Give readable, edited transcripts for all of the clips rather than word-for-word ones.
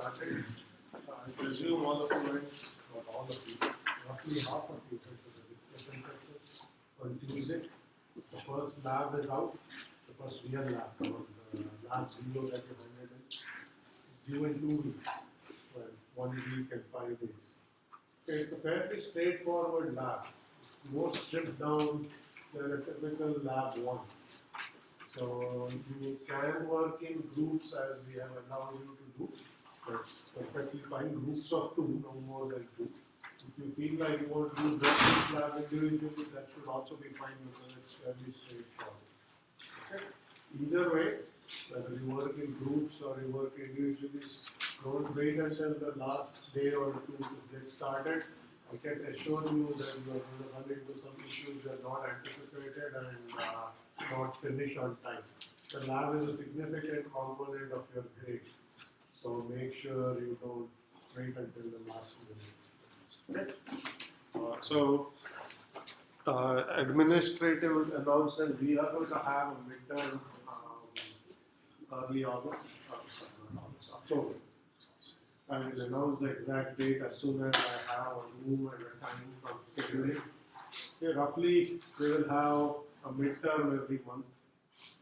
started. I presume all of you went, not all of you, roughly half of you went to the discussion session on Tuesday. The first lab is out, the first real lab, the lab 0 that you handed in, due in 2 weeks, well, 1 week and 5 days. Okay, it's a fairly straightforward lab. It's more stripped down than a typical lab 1. So you can work in groups as we have allowed you to do. That's perfectly fine. Groups of 2, no more than 2. If you feel like you want to do this lab individually, that should also be fine because it's fairly straightforward. Okay? Either way, whether you work in groups or you work individually, don't wait until the last day or 2 to get started. I can assure you that you are going to run into some issues that are not anticipated and not finish on time. The lab is a significant component of your grade, so make sure you don't wait until the last minute. Okay. Administrative announcement: we are going to have a midterm early August, October. I will announce the exact date as soon as I have a room and a time from scheduling. Okay, roughly, we will have a midterm every month,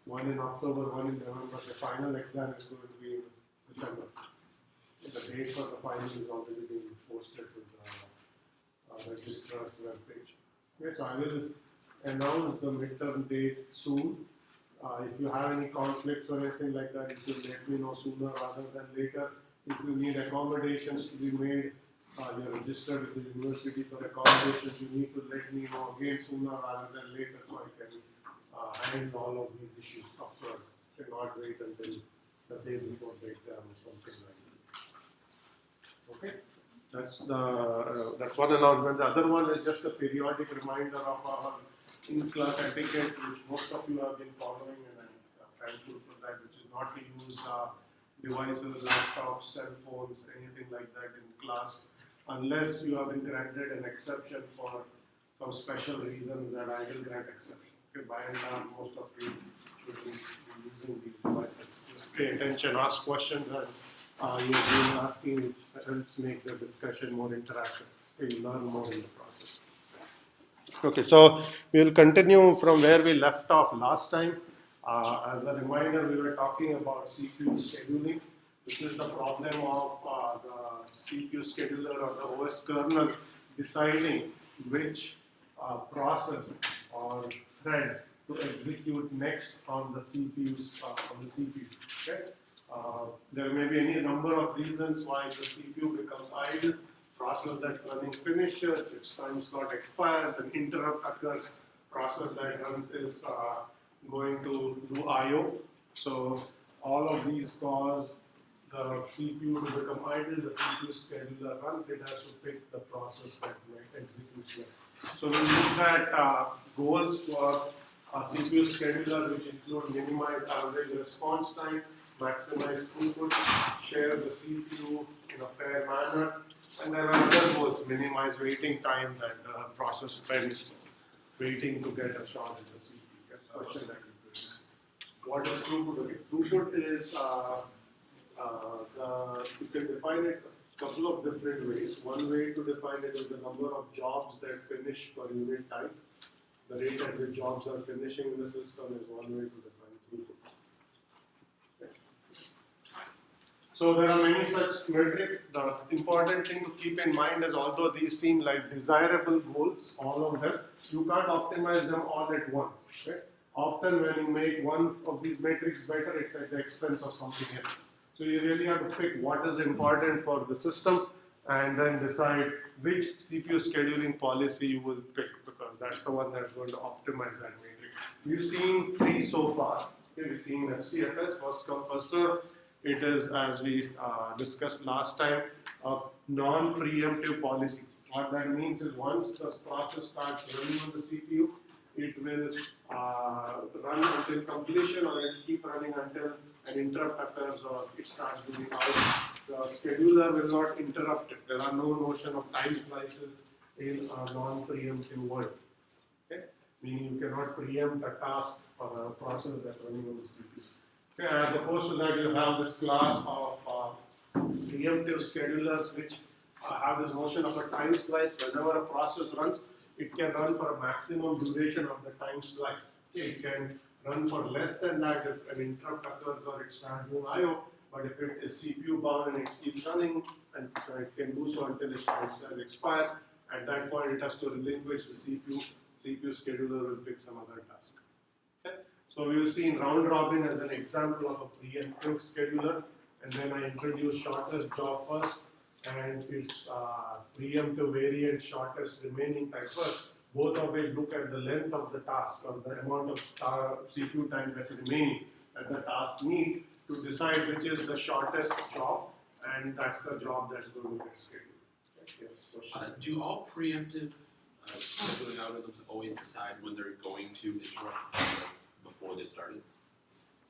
one in October, one in November. The final exam is going to be in December. The date for the final is already being posted to the registrar's webpage. Okay, so I will announce the midterm date soon. If you have any conflicts or anything like that, you should let me know sooner rather than later. If you need accommodations to be made, you're registered with the university for accommodations, you need to let me know again sooner rather than later so I can handle all of these issues upfront. You should not wait until the day before the exam or something like that. Okay? That's one announcement. The other one is just a periodic reminder of our in-class etiquette, which most of you have been following, and I'm thankful for that, which is not to use devices, laptops, cell phones, anything like that in class, unless you have been granted an exception for some special reasons that I will grant exception. Okay, by and large, most of you should be using these devices. Just pay attention, ask questions as you've been asking, which helps make the discussion more interactive. You learn more in the process. Okay, so we will continue from where we left off last time. As a reminder, we were talking about CPU scheduling. This is the problem of the CPU scheduler or the OS kernel deciding which process or thread to execute next on the CPU. Okay? There may be any number of reasons why the CPU becomes idle. Process that's running finishes, its time slot expires, an interrupt occurs. Process that runs is going to do I/O. So all of these cause the CPU to become idle. The CPU scheduler runs, it has to pick the process that might execute next. So we looked at goals for a CPU scheduler, which include minimize average response time, maximize throughput, share the CPU in a fair manner, and there are other goals: minimize waiting time that the process spends waiting to get a shot at the CPU. Yes, question that you could. What is throughput? Okay. Throughput is you can define it a couple of different ways. One way to define it is the number of jobs that finish per unit time. The rate at which jobs are finishing in the system is one way to define throughput. Okay. So there are many such metrics. The important thing to keep in mind is, although these seem like desirable goals, all of them, you can't optimize them all at once. Okay? Often when you make one of these metrics better, it's at the expense of something else. So you really have to pick what is important for the system and then decide which CPU scheduling policy you will pick, because that's the one that's going to optimize that matrix. We've seen 3 so far. Okay, we've seen FCFS, first come first serve. It is, as we discussed last time, a non-preemptive policy. What that means is once the process starts running on the CPU, it will run until completion, or it will keep running until an interrupt occurs or it starts doing out. The scheduler will not interrupt it. There are no notion of time slices in a non-preemptive world. Okay? Meaning you cannot preempt a task or a process that's running on the CPU. Okay? As opposed to that, you have this class of preemptive schedulers which have this notion of a time slice. Whenever a process runs, it can run for a maximum duration of the time slice. It can run for less than that if an interrupt occurs or it's not doing I/O. But if it is CPU bound and it keeps running, and it can do so until its time slice expires, at that point it has to relinquish the CPU. CPU scheduler will pick some other task. Okay? So we will see in round robin as an example of a preemptive scheduler, and then I introduce shortest job first and its preemptive variant shortest remaining time first. Both of which look at the length of the task or the amount of CPU time that's remaining that the task needs to decide which is the shortest job, and that's the job that's going to get scheduled. Okay? Yes, question. Do all preemptive scheduling algorithms always decide when they're going to interrupt the process before they started?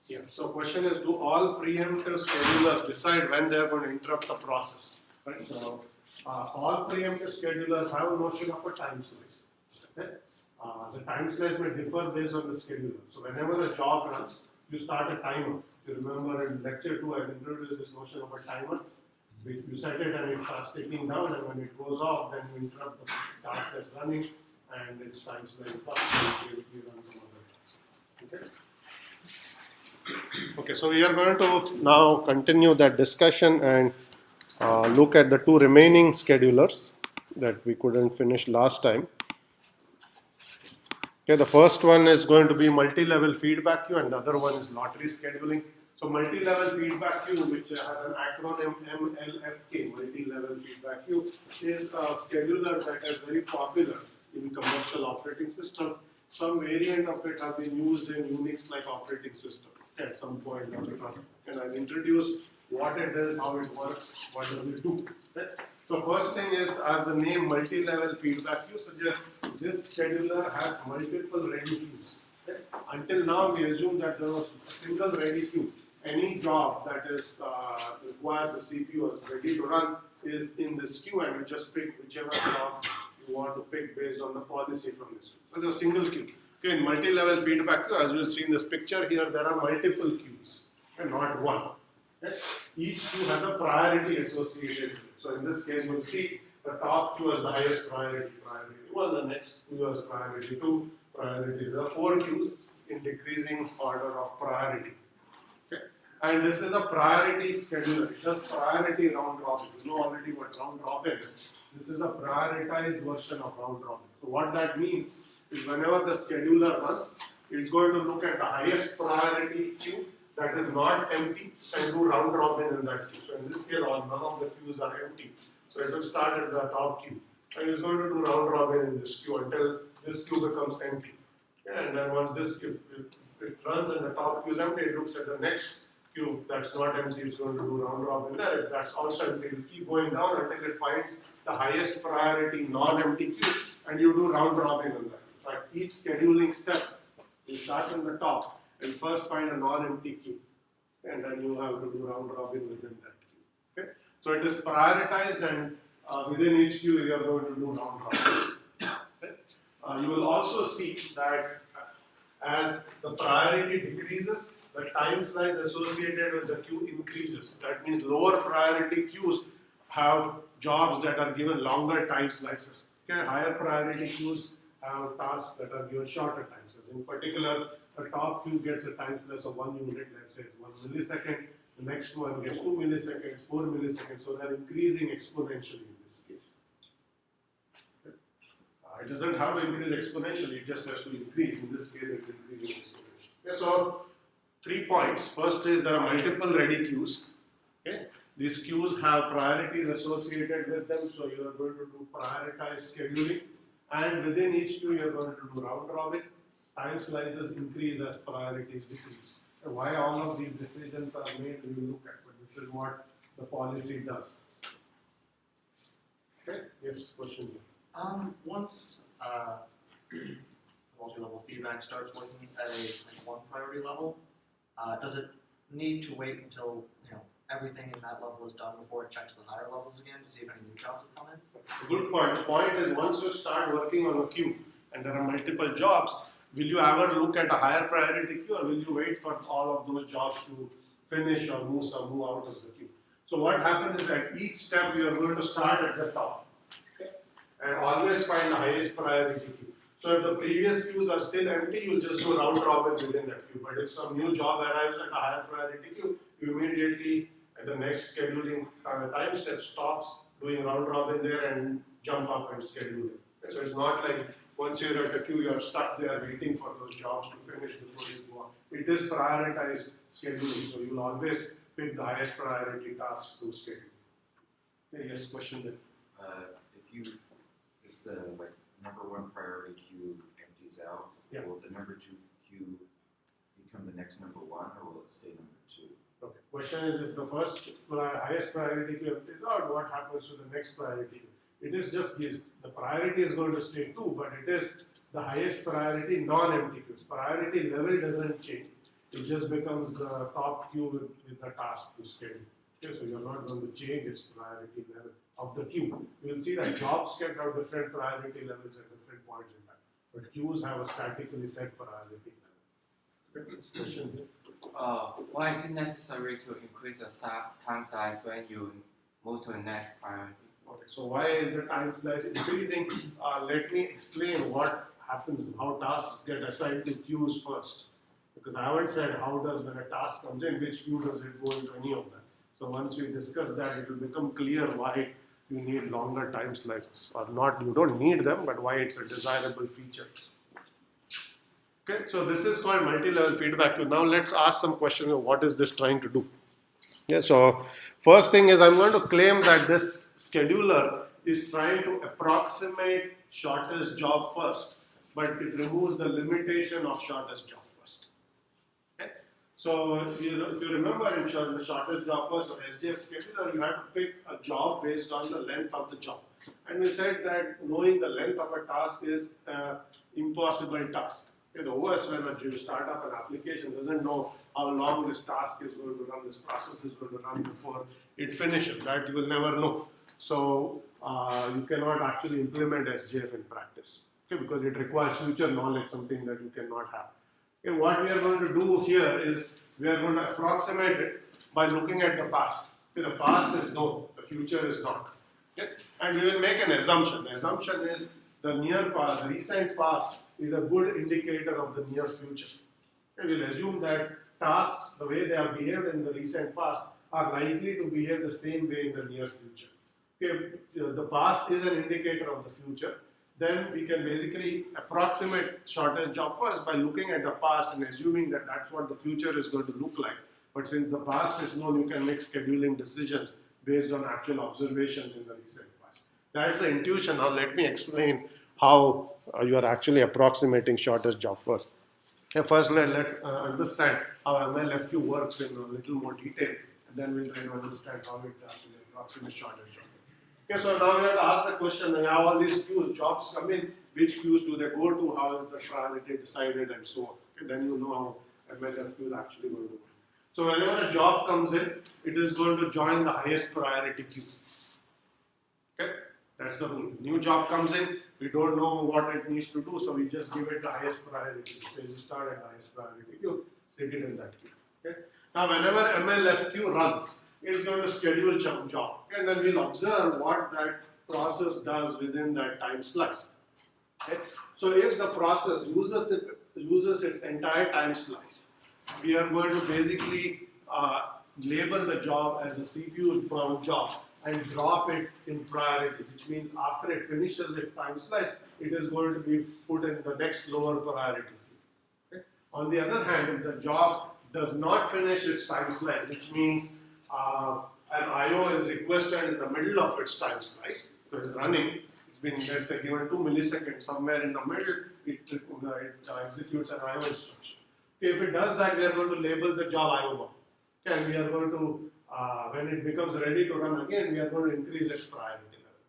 Yeah, so question is, do all preemptive schedulers decide when they're going to interrupt the process? Right? So all preemptive schedulers have a notion of a time slice. Okay? The time slice may differ based on the scheduler. So whenever a job runs, you start a timer. You remember in lecture 2, I've introduced this notion of a timer. You set it and it starts ticking down, and when it goes off, then you interrupt the task that's running, and its time slice up, and you run some other task. Okay? Okay, so we are going to now continue that discussion and look at the two remaining schedulers that we couldn't finish last time. Okay, the first one is going to be multi-level feedback queue, and the other one is lottery scheduling. So multi-level feedback queue, which has an acronym MLFQ, multi-level feedback queue, is a scheduler that is very popular in commercial operating system. Some variant of it have been used in Unix-like operating system at some point down the line. And I'll introduce what it is, how it works, what does it do. Okay? So first thing is, as the name multi-level feedback queue suggests, this scheduler has multiple ready queues. Okay? Until now, we assume that there was a single ready queue. Any job that is requires the CPU is ready to run is in this queue, and you just pick whichever job you want to pick based on the policy from this queue. So there's a single queue. Okay, in multi-level feedback queue, as you will see in this picture here, there are multiple queues, and not one. Okay? Each queue has a priority associated with it. So in this case, we'll see the top queue has the highest priority, priority 1, the next queue has priority 2, priority. There are 4 queues in decreasing order of priority. Okay? And this is a priority scheduler. It does priority round robin. You know already what round robin is. This is a prioritized version of round robin. So what that means is whenever the scheduler runs, it's going to look at the highest priority queue that is not empty and do round robin in that queue. So in this case, none of the queues are empty. So it will start at the top queue. And it's going to do round robin in this queue until this queue becomes empty. Yeah, and then once this, if it runs and the top queue is empty, it looks at the next queue that's not empty, it's going to do round robin there. If that's also empty, it will keep going down until it finds the highest priority non-empty queue, and you do round robin on that. In fact, each scheduling step, you start from the top and first find a non-empty queue, and then you have to do round robin within that queue. Okay? So it is prioritized, and within each queue you are going to do round robin. Okay? You will also see that as the priority decreases, the time slice associated with the queue increases. That means lower priority queues have jobs that are given longer time slices. Okay? Higher priority queues have tasks that are given shorter time slices. In particular, the top queue gets a time slice of 1 unit, let's say 1 millisecond. The next one gets 2 milliseconds, 4 milliseconds. So they're increasing exponentially in this case. Okay? It doesn't have to increase exponentially, it just has to increase. In this case, it's increasing exponentially. Okay, so 3 points. First is there are multiple ready queues. Okay? These queues have priorities associated with them, so you are going to do prioritized scheduling. And within each queue, you are going to do round robin. Time slices increase as priorities decrease. And why all of these decisions are made, we will look at, but this is what the policy does. Okay? Yes, question here. Once multi-level feedback starts working at a one priority level, does it need to wait until everything in that level is done before it checks the higher levels again to see if any new jobs have come in? Good point. The point is, once you start working on a queue and there are multiple jobs, will you ever look at a higher priority queue, or will you wait for all of those jobs to finish or move out of the queue? So what happens is at each step we are going to start at the top, okay? And always find the highest priority queue. So if the previous queues are still empty, you'll just do round robin within that queue. But if some new job arrives at a higher priority queue, you immediately at the next scheduling time step stops doing round robin there and jump up and schedule it. So it's not like once you're at the queue, you're stuck there waiting for those jobs to finish before you go on. It is prioritized scheduling, so you'll always pick the highest priority task to schedule. Okay, yes, question there. If the number one priority queue empties out, Yeah. will the number two queue become the next number one, or will it stay number two? Okay. Question is, if the first highest priority queue empties out, what happens to the next priority queue? It is just the priority is going to stay 2, but it is the highest priority non-empty queues. Priority level doesn't change. It just becomes the top queue with the task to schedule. Okay, so you're not going to change its priority level of the queue. You will see that jobs can have different priority levels at different points in time, but queues have a statically set priority level. Okay, question here. Why is it necessary to increase the time size when you move to the next priority? Okay, so why is the time slice increasing? Let me explain what happens, how tasks get assigned to queues first. Because I haven't said how does when a task comes in, which queue does it go into any of them. So once we discuss that, it will become clear why you need longer time slices. Or not, you don't need them, but why it's a desirable feature. Okay, so this is called multi-level feedback queue. Now let's ask some questions of what is this trying to do. Yeah, so first thing is I'm going to claim that this scheduler is trying to approximate shortest job first, but it removes the limitation of shortest job first. Okay? So if you remember in the shortest job first or SJF scheduler, you have to pick a job based on the length of the job. And we said that knowing the length of a task is an impossible task. Okay, the OS, when you start up an application, doesn't know how long this task is going to run, this process is going to run before it finishes. That you will never know. So you cannot actually implement SJF in practice, okay, because it requires future knowledge, something that you cannot have. Okay, what we are going to do here is we are going to approximate it by looking at the past. Okay, the past is known, the future is not. Okay? And we will make an assumption. The assumption is the near past, the recent past is a good indicator of the near future. Okay, we'll assume that tasks, the way they have behaved in the recent past, are likely to behave the same way in the near future. Okay, if the past is an indicator of the future, then we can basically approximate shortest job first by looking at the past and assuming that that's what the future is going to look like. But since the past is known, you can make scheduling decisions based on actual observations in the recent past. That's the intuition. Now let me explain how you are actually approximating shortest job first. Okay, first let's understand how MLFQ works in a little more detail, and then we'll try to understand how it actually approximates shortest job. Okay, so now we have to ask the question, how all these queues, jobs come in, which queues do they go to, how is the priority decided, and so on. Okay, then you know how MLFQ is actually going to work. So whenever a job comes in, it is going to join the highest priority queue. Okay, that's the rule. New job comes in, we don't know what it needs to do, so we just give it the highest priority. So you start at highest priority queue, stick it in that queue. Okay? Now whenever MLFQ runs, it is going to schedule some job, and then we'll observe what that process does within that time slice. Okay? So if the process uses its entire time slice, we are going to basically label the job as a CPU bound job and drop it in priority, which means after it finishes its time slice, it is going to be put in the next lower priority. Okay? On the other hand, if the job does not finish its time slice, which means an IO is requested in the middle of its time slice, so it's running, it's been, let's say, given 2 milliseconds, somewhere in the middle, it executes an IO instruction. Okay, if it does that, we are going to label the job IO bound. Okay, and we are going to, when it becomes ready to run again, we are going to increase its priority level.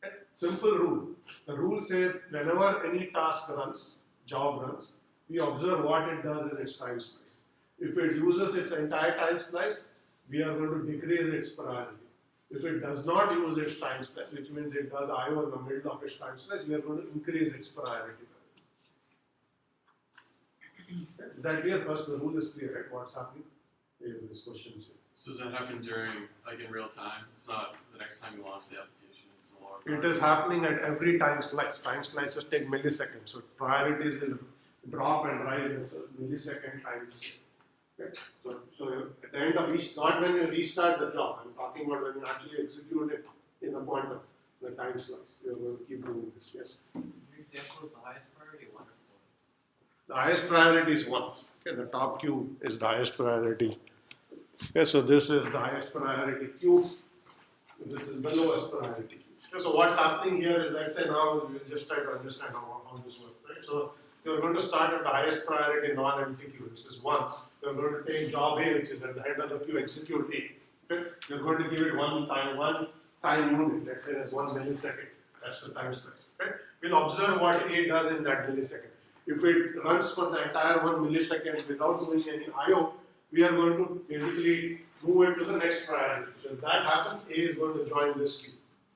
Okay? Simple rule. The rule says whenever any task runs, job runs, we observe what it does in its time slice. If it uses its entire time slice, we are going to decrease its priority. If it does not use its time slice, which means it does IO in the middle of its time slice, we are going to increase its priority level. Is that clear? First, the rule is clear, right? What's happening? these questions here. So does that happen during, like in real time? It's not the next time you launch the application, it's a lower It priority. is happening at every time slice. Time slices take milliseconds, so priorities will drop and rise in millisecond times. Okay? So at the end of each, not when you restart the job, I'm talking about when you actually execute it in the quantum, the time slice. You're going to keep doing this, yes. Example is the highest priority one. The highest priority is 1. Okay, the top queue is the highest priority. Okay, so this is the highest priority queue. This is the lowest priority queue. Okay, so what's happening here is, let's say now we'll just try to understand how this works. Right? So you're going to start at the highest priority non-empty queue. This is 1. You're going to take job A, which is at the head of the queue, execute A. Okay? You're going to give it one time unit. Let's say there's 1 millisecond. That's the time slice. Okay? We'll observe what A does in that millisecond. If it runs for the entire 1 millisecond without doing any I/O, we are going to basically move it to the next priority. So if that happens, A is going to join this queue.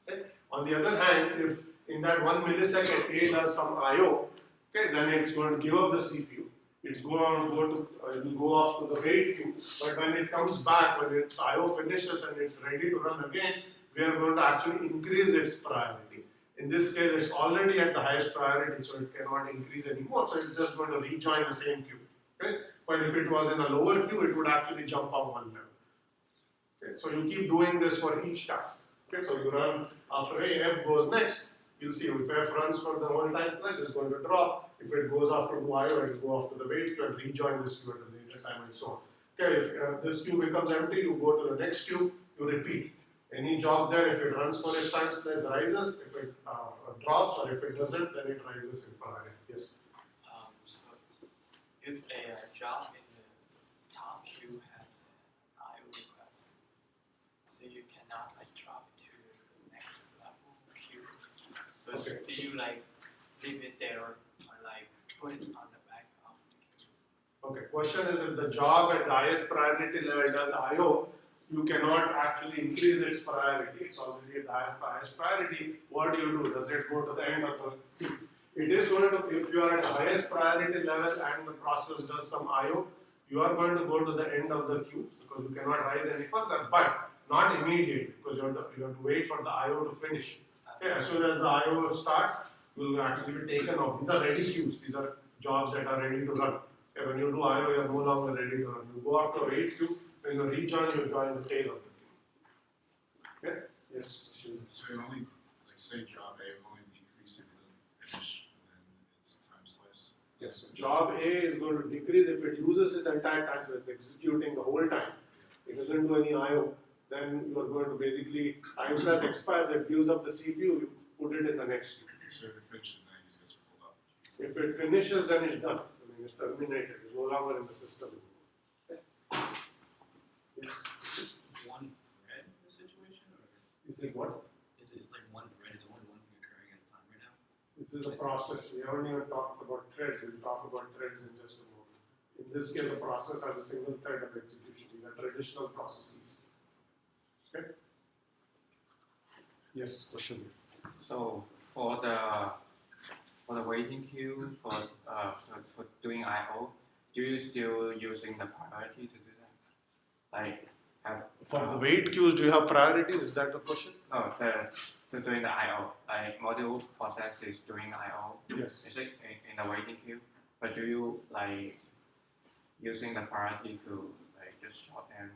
Okay? On the other hand, if in that 1 millisecond A does some I/O, okay, then it's going to give up the CPU. It's going to go off to the wait queue. But when it comes back, when its I/O finishes and it's ready to run again, we are going to actually increase its priority. In this case, it's already at the highest priority, so it cannot increase anymore. So it's just going to rejoin the same queue. Okay? But if it was in a lower queue, it would actually jump up 1 level. Okay? So you keep doing this for each task. Okay? So you run after A, F goes next. You'll see if F runs for the whole time slice, it's going to drop. If it goes after do I/O, it will go off to the wait queue and rejoin this queue at a later time and so on. Okay, if this queue becomes empty, you go to the next queue, you repeat. Any job there, if it runs for its time slice, rises. If it drops or if it doesn't, then it rises in priority. Yes. So if a job in the top queue has an IO request, so you cannot like drop it to the next level queue. So Okay. do you like leave it there or like put it on the back of the queue? Okay. Question is, if the job at the highest priority level does I/O, you cannot actually increase its priority. It's already at the highest priority. What do? Does it go to the end of the queue? It is going to, if you are at the highest priority level and the process does some I/O, you are going to go to the end of the queue because you cannot rise any further, but not immediately because you have to wait for the I/O to finish. Okay, as soon as the I/O starts, you will actually be taken off. These are ready queues. These are jobs that are ready to run. Okay, when you do I/O, you are no longer ready to run. You go up to a wait queue. When you rejoin, you join the tail of the queue. Okay? Yes. So it only, like say job A will only decrease if it doesn't finish, and then it's time slice. Yes. So job A is going to decrease if it uses its entire time, so it's executing the whole time. It doesn't do any I/O. Then you are going to basically, time slice expires, it gives up the CPU, you put it in the next queue. So if it finishes, then it just gets pulled up. If it finishes, then it's done. I mean, it's terminated. It's no longer in the system. Yes. One thread situation, or You think what? is it like one thread? Is only one thing occurring at a time right now? This is a process. We haven't even talked about threads. We'll talk about threads in just a moment. In this case, a process has a single thread of execution. These are traditional processes. Okay? Yes, question. So for the waiting queue for doing I/O, do you still using the priority to do that? Like have For the wait queues, do you have priorities? Is that the question? no to doing the I/O, like module process is doing I/O. Yes. Is it in the waiting queue? But do you like using the priority to like just sort and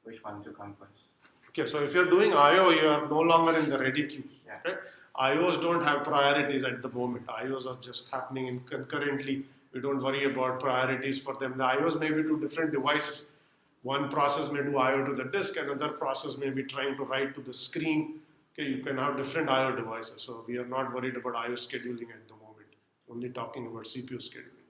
which one to come first? Okay, so if you're doing I/O, you are no longer in the ready queue. Yeah. Okay? I/Os don't have priorities at the moment. I/Os are just happening in concurrently. We don't worry about priorities for them. The I/Os may be to different devices. One process may do I/O to the disk, another process may be trying to write to the screen. Okay, you can have different I/O devices. So we are not worried about I/O scheduling at the moment. Only talking about CPU scheduling.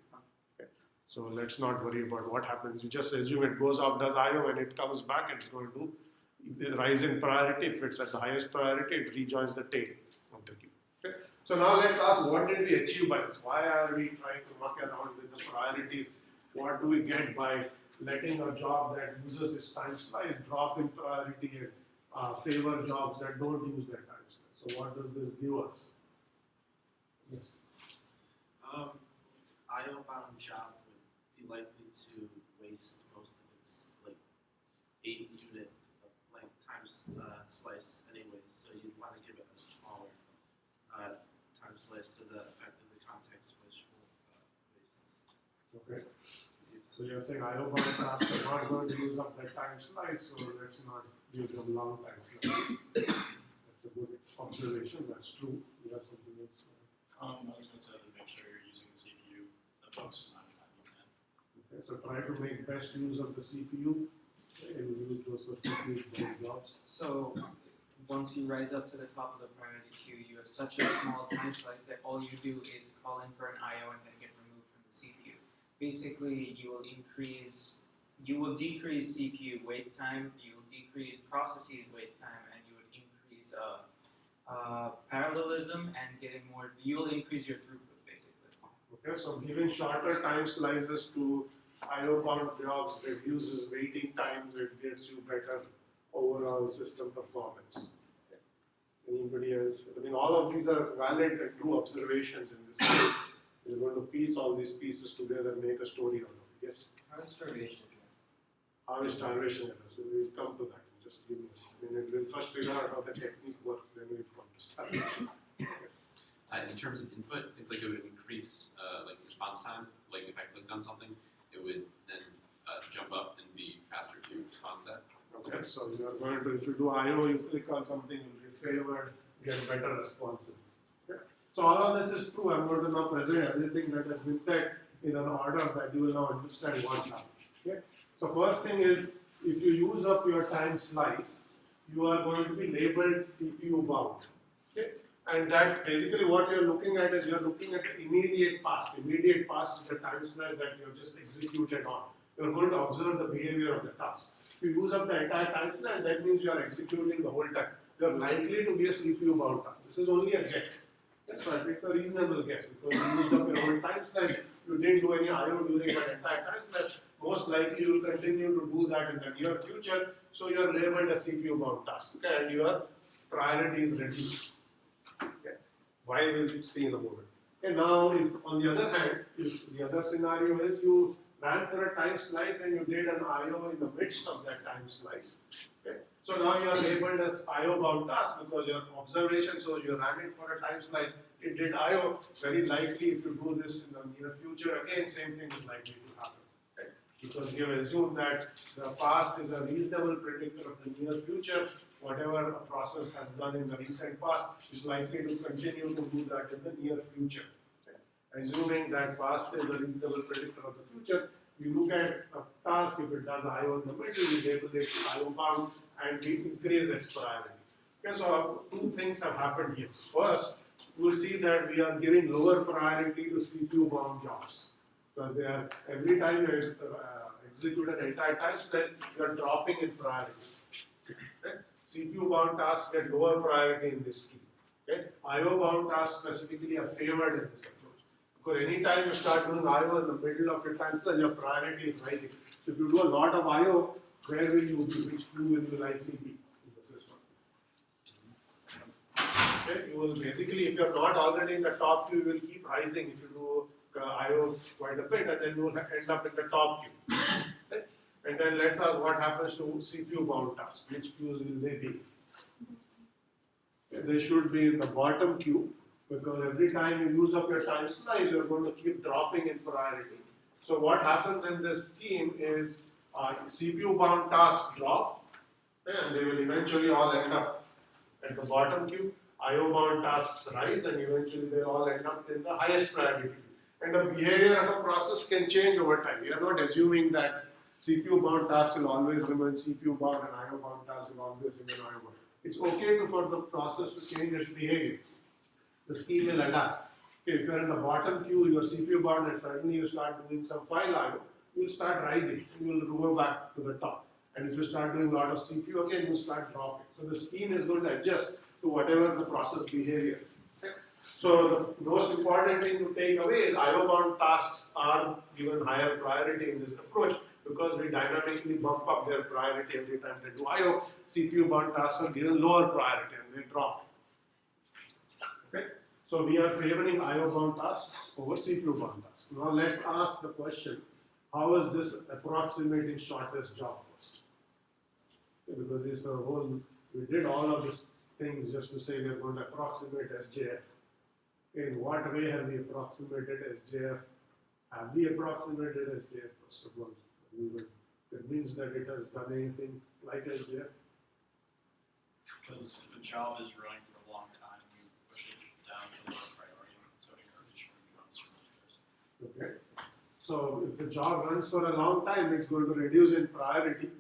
Okay. So let's not worry about what happens. You just assume it goes off, does I/O, when it comes back, it's going to rise in priority. If it's at the highest priority, it rejoins the tail of the queue. Okay? So now let's ask, what did we achieve by this? Why are we trying to muck around with the priorities? What do we get by letting a job that uses its time slice drop in priority and favor jobs that don't use their time slice? So what does this give us? Yes. IO bound job would be likely to waste most of its like 8-unit length times slice anyways, so you'd want to give it a smaller time slice so the effectively context switch won't waste. Okay. So you're saying IO bound tasks are not going to use up that time slice, so let's not use up long time slices. That's a good observation. That's true. You have something else. I was going to say to make sure you're using the CPU the most amount of time you can. Okay, so try to make best use of the CPU and use those CPU bound jobs. So once you rise up to the top of the priority queue, you have such a small time slice that all you do is call in for an IO and then get removed from the CPU. Basically, you will decrease CPU wait time, you will decrease processes wait time, and you would increase parallelism and you will increase your throughput basically. Okay, so giving shorter time slices to IO bound jobs reduces waiting times, it gets you better overall system performance. Okay. Anybody else? I mean, all of these are valid and true observations in this case. We're going to piece all these pieces together and make a story out of it. Yes? How is starvation How is starvation addressed? We'll come to that. Just give us a minute. We'll first figure out how the technique works, then we'll come to starvation. Yes. In terms of input, it seems like it would increase like response time. Like if I clicked on something, it would then jump up and be faster to respond to that. Okay, so you are going to, if you do I/O, you click on something, you'll be favored, get better responses. Okay. So all of this is true. I'm going to now present everything that has been said in an order that you will now understand what's happening. Okay. So first thing is, if you use up your time slice, you are going to be labeled CPU bound. Okay. And that's basically what you're looking at is you're looking at the immediate past. Immediate past is the time slice that you have just executed on. You're going to observe the behavior of the task. If you use up the entire time slice, that means you are executing the whole time. You're likely to be a CPU bound task. This is only a guess. That's right, it's a reasonable guess because you used up your whole time slice, you didn't do any I/O during that entire time slice. Most likely you will continue to do that in the near future, so you are labeled a CPU bound task, okay, and your priority is reduced. Okay. Why will we see in a moment? Okay, now, if on the other hand, if the other scenario is you ran for a time slice and you did an I/O in the midst of that time slice. Okay. So now you are labeled as I/O bound task because your observation shows you ran it for a time slice, it did I/O. Very likely, if you do this in the near future, again, same thing is likely to happen. Okay. Because you have assumed that the past is a reasonable predictor of the near future. Whatever a process has done in the recent past is likely to continue to do that in the near future. Okay. Assuming that past is a reasonable predictor of the future, we look at a task, if it does I/O in the middle, we label it I/O bound and we increase its priority. Okay, so two things have happened here. First, you will see that we are giving lower priority to CPU bound jobs. So they are, every time you execute an entire time slice, you are dropping in priority. Okay? CPU bound tasks get lower priority in this scheme. Okay? I/O bound tasks specifically are favored in this approach. Because anytime you start doing I/O in the middle of your time slice, your priority is rising. So if you do a lot of I/O, where will you be? Which queue will you likely be in the system? Okay, you will basically, if you are not already in the top queue, you will keep rising if you do I/O quite a bit, and then you will end up in the top queue. Okay? And then let's ask what happens to CPU bound tasks. Which queues will they be? Okay, they should be in the bottom queue. Because every time you use up your time slice, you're going to keep dropping in priority. So what happens in this scheme is CPU bound tasks drop, and they will eventually all end up at the bottom queue. I/O bound tasks rise, and eventually they all end up in the highest priority queue. And the behavior of a process can change over time. We are not assuming that CPU bound tasks will always remain CPU bound and I/O bound tasks will always remain I/O bound. It's okay for the process to change its behavior. The scheme will adapt. Okay, if you are in the bottom queue, your CPU bound, and suddenly you start doing some file I/O, you will start rising. You will go back to the top. And if you start doing a lot of CPU again, you start dropping. So the scheme is going to adjust to whatever the process behavior is. Okay? So the most important thing to take away is I/O bound tasks are given higher priority in this approach because we dynamically bump up their priority every time they do I/O. CPU bound tasks are given lower priority and they drop. Okay? So we are favoring I/O bound tasks over CPU bound tasks. Now let's ask the question, how is this approximating shortest job first? because it's a whole, we did all of these things just to say we are going to approximate SJF. In what way have we approximated SJF? Have we approximated SJF first of all? It means that it has done anything like SJF. Because if a job is running for a long time, you push it down to lower priority, so it encourages you to run so much faster. Okay. So if the job runs for a long time, it's going to reduce in priority.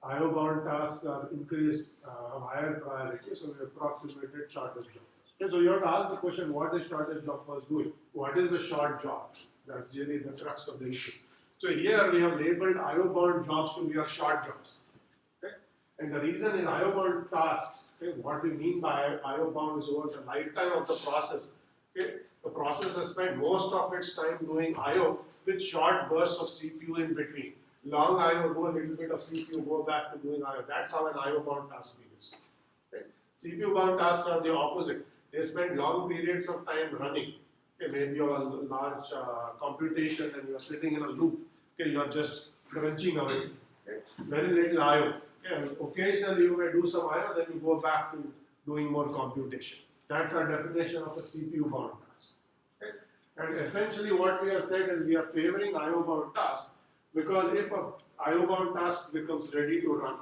IO bound tasks are increased higher priority, so we approximated shortest job. Okay, so you have to ask the question, what is shortest job first doing? What is a short job? That's really the crux of the issue. So here we have labeled IO bound jobs to be our short jobs. Okay? And the reason is IO bound tasks. Okay? What we mean by IO bound is over the lifetime of the process. Okay? The process has spent most of its time doing IO with short bursts of CPU in between. Long IO, do a little bit of CPU, go back to doing IO. That's how an IO bound task begins. Okay? CPU bound tasks are the opposite. They spend long periods of time running. Okay, maybe you have a large computation and you are sitting in a loop. Okay, you are just crunching away. Okay? Very little IO. Okay? Occasionally you may do some IO, then you go back to doing more computation. That's our definition of a CPU bound task. Okay? And essentially what we have said is we are favoring IO bound tasks because if a IO bound task becomes ready to run,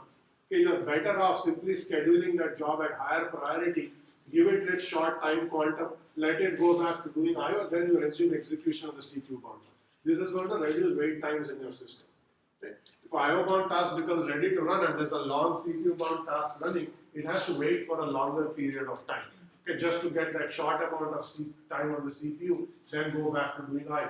okay, you are better off simply scheduling that job at higher priority, give it its short time quantum, let it go back to doing IO, then you resume execution of the CPU bound. This is going to reduce wait times in your system. Okay? If IO bound task becomes ready to run and there's a long CPU bound task running, it has to wait for a longer period of time. Okay, just to get that short amount of time on the CPU, then go back to doing IO.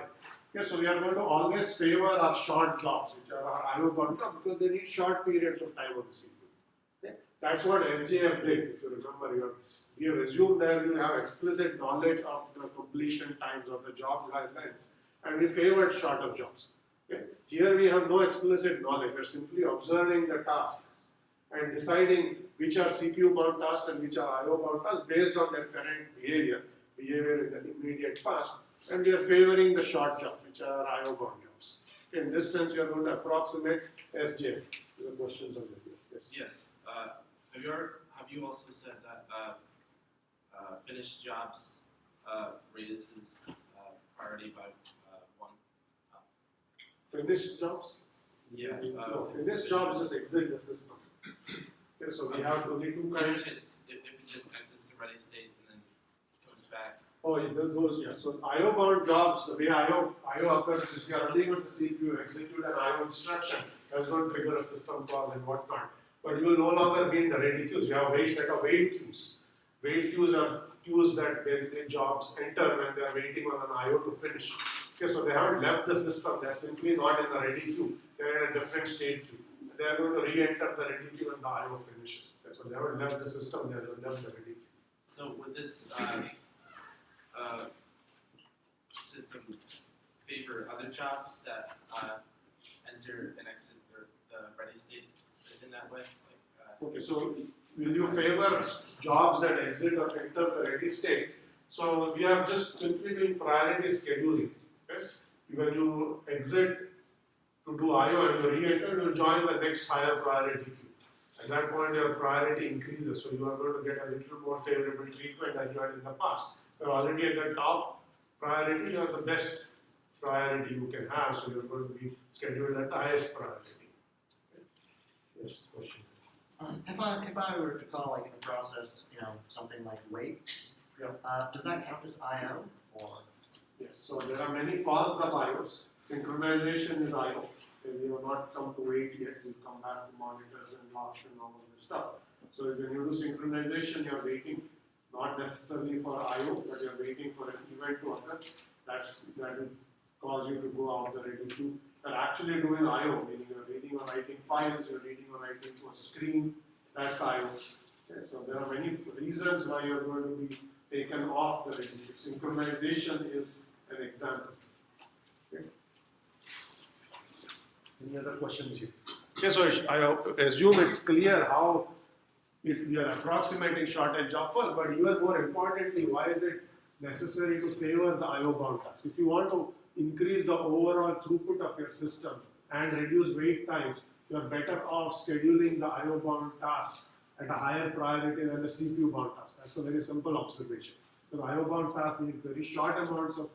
Okay, so we are going to always favor our short jobs, which are our IO bound jobs, because they need short periods of time on the CPU. Okay? That's what SJF did, if you remember. We have assumed that you have explicit knowledge of the completion times of the job lengths, and we favored shorter jobs. Okay? Here we have no explicit knowledge, we are simply observing the tasks and deciding which are CPU bound tasks and which are IO bound tasks based on their current behavior in the immediate past, and we are favoring the short jobs, which are IO bound jobs. Okay, in this sense, we are going to approximate SJF. The questions are there. Yes. Yes. Have you also said that finished jobs raises priority by one? Finished jobs? Yeah. No, finished jobs just exit the system. Okay, so we have only two kinds. If it just exits the ready state and then comes back. Oh, those, yeah. So IO bound jobs, the way IO occurs is we are running with the CPU, execute an IO instruction, that's going to trigger a system call and whatnot. But you will no longer be in the ready queues. You have set of wait queues. Wait queues are queues that basically jobs enter when they are waiting on an IO to finish. Okay, so they haven't left the system. They are simply not in the ready queue. They are in a different state queue. They are going to re-enter the ready queue when the IO finishes. Okay, so they haven't left the system. They have left the ready queue. So would this system favor other jobs that enter and exit the ready state in that way? Okay, so will you favor jobs that exit or enter the ready state? So we are just simply doing priority scheduling. Okay? When you exit to do IO and you re-enter, you will join the next higher priority queue. At that point, your priority increases, so you are going to get a little more favorable treatment than you had in the past. You're already at the top priority, you are the best priority you can have, so you're going to be scheduled at the highest priority. Okay? Yes, question. If I were to call like in a process, something like wait, Yeah. Does that count as I/O or? Yes, so there are many forms of IOs. Synchronization is IO. We have not come to wait yet, we'll come back to monitors and locks and all of this stuff. So when you do synchronization, you're waiting not necessarily for IO, but you're waiting for an event to occur. That will cause you to go out the ready queue. You're actually doing IO, meaning you're reading or writing files, you're reading or writing to a screen. That's IO. Okay, so there are many reasons why you're going to be taken off the ready queue. Synchronization is an example. Okay. Any other questions here? Okay, so I assume it's clear how we are approximating shortage job first, but even more importantly, why is it necessary to favor the IO bound task? If you want to increase the overall throughput of your system and reduce wait times, you are better off scheduling the IO bound tasks at a higher priority than the CPU bound task. That's a very simple observation. The IO bound tasks need very short amounts of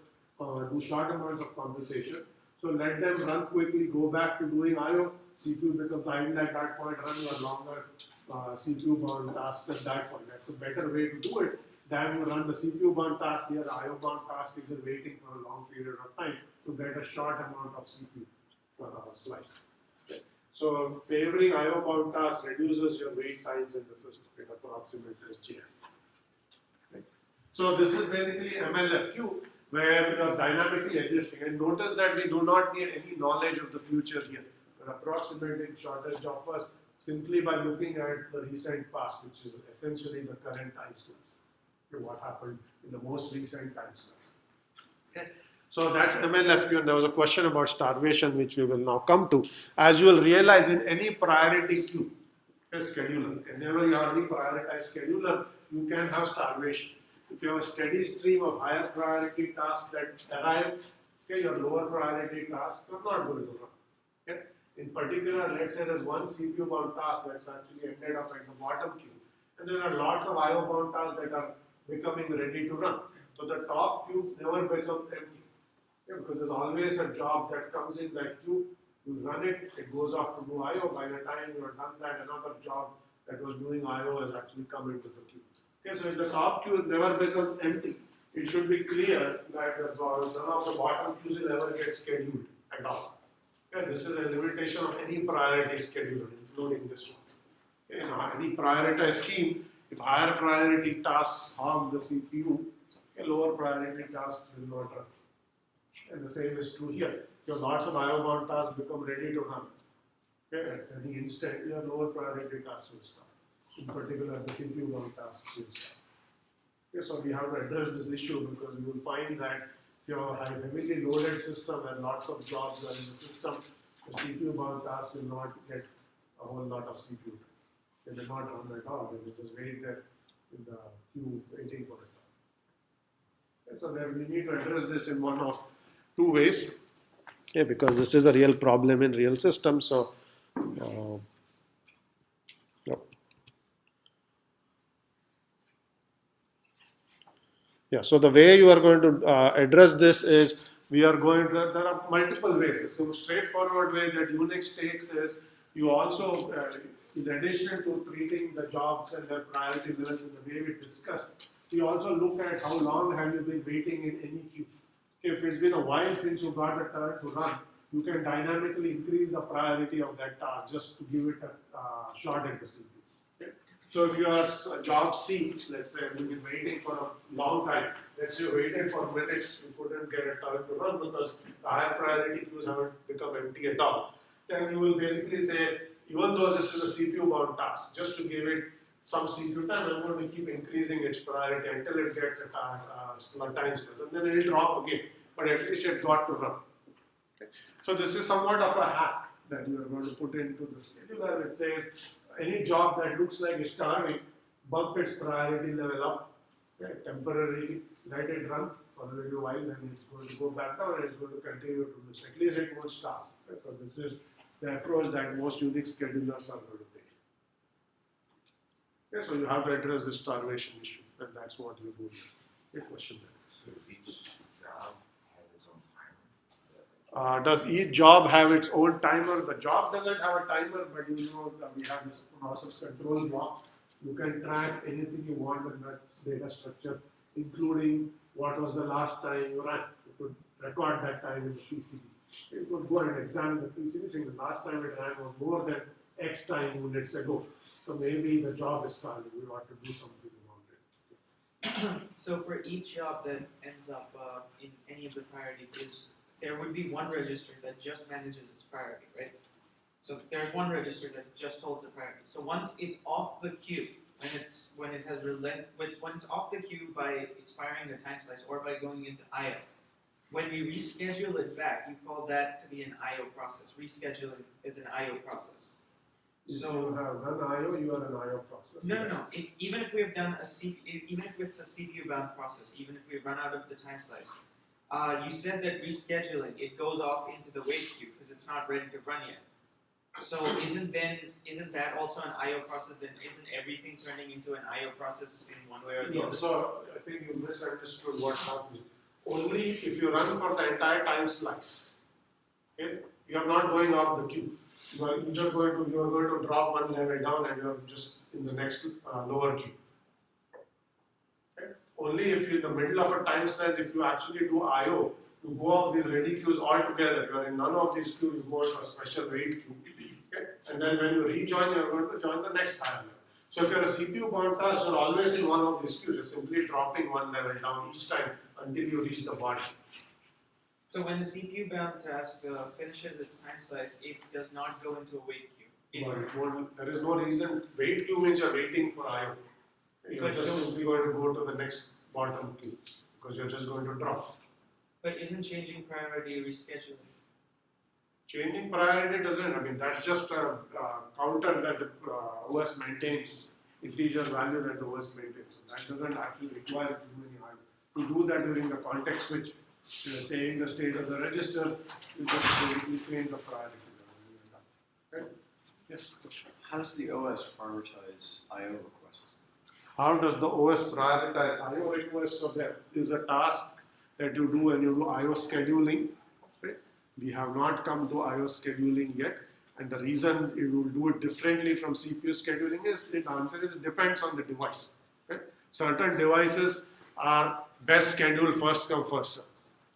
computation. So let them run quickly, go back to doing IO. CPU becomes idle at that point, run your longer CPU bound tasks at that point. That's a better way to do it than you run the CPU bound task here, the IO bound task, if you're waiting for a long period of time to get a short amount of CPU slice. Okay. So favoring IO bound tasks reduces your wait times in the system. It approximates SGF. Okay. So this is basically MLFQ, where you are dynamically adjusting. And notice that we do not need any knowledge of the future here. We're approximating shortest job first simply by looking at the recent past, which is essentially the current time slice. Okay, what happened in the most recent time slice. Okay. So that's MLFQ, and there was a question about starvation, which we will now come to. As you will realize, in any priority queue, a scheduler, whenever you have any prioritized scheduler, you can have starvation. If you have a steady stream of higher priority tasks that arrive, okay, your lower priority tasks are not going to run. Okay? In particular, let's say there's one CPU bound task that's actually ended up at the bottom queue, and there are lots of IO bound tasks that are becoming ready to run. So the top queue never becomes empty. Okay? Because there's always a job that comes in that queue, you run it, it goes off to do IO. By the time you are done that, another job that was doing IO has actually come into the queue. Okay, so if the top queue never becomes empty, it should be clear that none of the bottom queues will ever get scheduled at all. Okay, this is a limitation of any priority scheduler, including this one. Okay, in any prioritized scheme, if higher priority tasks harm the CPU, okay, lower priority tasks will not run. And the same is true here. Your lots of IO bound tasks become ready to run. Okay, at any instant, your lower priority tasks will stop. In particular, the CPU bound tasks will stop. Okay, so we have to address this issue because you will find that if you have a heavily loaded system and lots of jobs are in the system, the CPU bound tasks will not get a whole lot of CPU. They will not run at all. They will just wait there in the queue waiting for it. Okay, so then we need to address this in one of two ways. Okay, because this is a real problem in real systems. So, yeah, so the way you are going to address this is we are going to, there are multiple ways. The some straightforward way that Unix takes is you also, in addition to treating the jobs and their priority levels in the way we discussed, you also look at how long have you been waiting in any queue. If it's been a while since you got a turn to run, you can dynamically increase the priority of that task just to give it a shot at the CPU. Okay? So if you are job C, let's say you've been waiting for a long time, let's say you waited for minutes, you couldn't get a turn to run because the higher priority queues haven't become empty at all. Then you will basically say, even though this is a CPU bound task, just to give it some CPU time, I'm going to keep increasing its priority until it gets a time slice, and then it will drop again. But at least it got to run. Okay? So this is somewhat of a hack that you are going to put into the scheduler. It says any job that looks like it's starving, bump its priority level up, okay? Temporarily let it run for a little while, then it's going to go back down and it's going to continue to do this. At least it won't stop. Okay? So this is the approach that most Unix schedulers are going to take. Okay? So you have to address the starvation issue, and that's what you do. Okay, question there. So does each job have its own timer? Does each job have its own timer? The job doesn't have a timer, but you know that we have this process control block. You can track anything you want in that data structure, including what was the last time you ran. You could record that time in the PCB. You could go and examine the PCB, saying the last time it ran was more than X time units ago. So maybe the job is starting. We want to do something about it. So for each job that ends up in any of the priority queues, there would be one register that just manages its priority, right? So there's one register that just holds the priority. So once it's off the queue, when it's off the queue by expiring the time slice or by going into IO, when we reschedule it back, you call that to be an IO process. Rescheduling is an IO process. If you have done IO, you are an IO process. No. Even if we have done even if it's a CPU bound process, even if we run out of the time slice, you said that rescheduling it goes off into the wait queue because it's not ready to run yet. So isn't that also an I/O process? Then isn't everything turning into an I/O process in one way or the No, other? so I think you misunderstood what happened. Only if you run for the entire time slice, okay, you are not going off the queue. You are going to drop one level down and you are just in the next lower queue. Okay? Only if you in the middle of a time slice, if you actually do I/O, you go off these ready queues altogether. You are in none of these queues. You go to a special wait queue. Okay? And then when you rejoin, you are going to join the next higher level. So if you are a CPU bound task, you are always in one of these queues. You are simply dropping one level down each time until you reach the bottom. So when the CPU bound task finishes its time slice, it does not go into a wait queue. But it won't, there is no reason. Wait queue means you are waiting for I/O. You are But just don't- simply going to go to the next bottom queue because you are just going to drop. But isn't changing priority rescheduling? Changing priority doesn't, I mean, that's just a counter that the OS maintains, integer value that the OS maintains. So that doesn't actually require to do any I/O. To do that during the context switch, saying the state of the register, you just change the priority. Okay? Yes, question. How does the OS prioritize I/O requests? How does the OS prioritize I/O requests? So there is a task that you do when you do I/O scheduling. Right? We have not come to I/O scheduling yet, and the reason you will do it differently from CPU scheduling is the answer is it depends on the device. Okay? Certain devices are best scheduled first come first serve.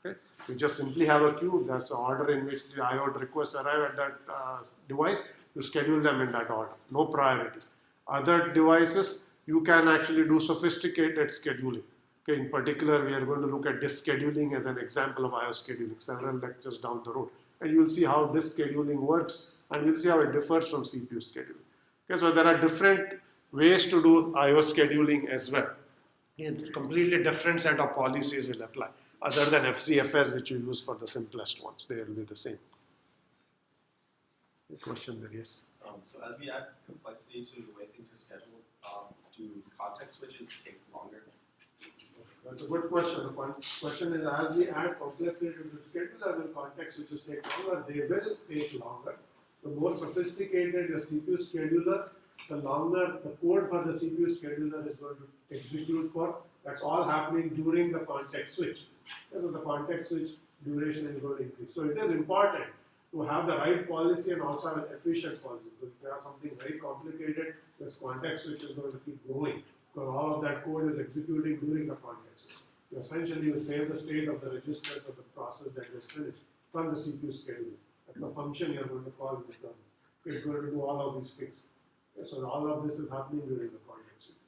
Okay? You just simply have a queue. That's the order in which the I/O requests arrive at that device. You schedule them in that order, no priority. Other devices, you can actually do sophisticated scheduling. Okay, in particular, we are going to look at disk scheduling as an example of I/O scheduling, several lectures down the road. And you will see how disk scheduling works, and you'll see how it differs from CPU scheduling. Okay, so there are different ways to do I/O scheduling as well. Okay, completely different set of policies will apply, other than FCFS, which you use for the simplest ones. They will be the same. Question there, yes. So as we add complexity to the way things are scheduled, do context switches take longer? That's a good question. The question is, as we add complexity to the scheduler, will context switches take longer? They will take longer. The more sophisticated your CPU scheduler, the longer the code for the CPU scheduler is going to execute for. That's all happening during the context switch. So the context switch duration is going to increase. So it is important to have the right policy and also have an efficient policy. If you have something very complicated, this context switch is going to keep growing. Because all of that code is executing during the context switch. You essentially you save the state of the registers of the process that is finished from the CPU scheduler. That's a function you're going to call in the kernel. It's going to do all of these things. Okay, so all of this is happening during the context switch.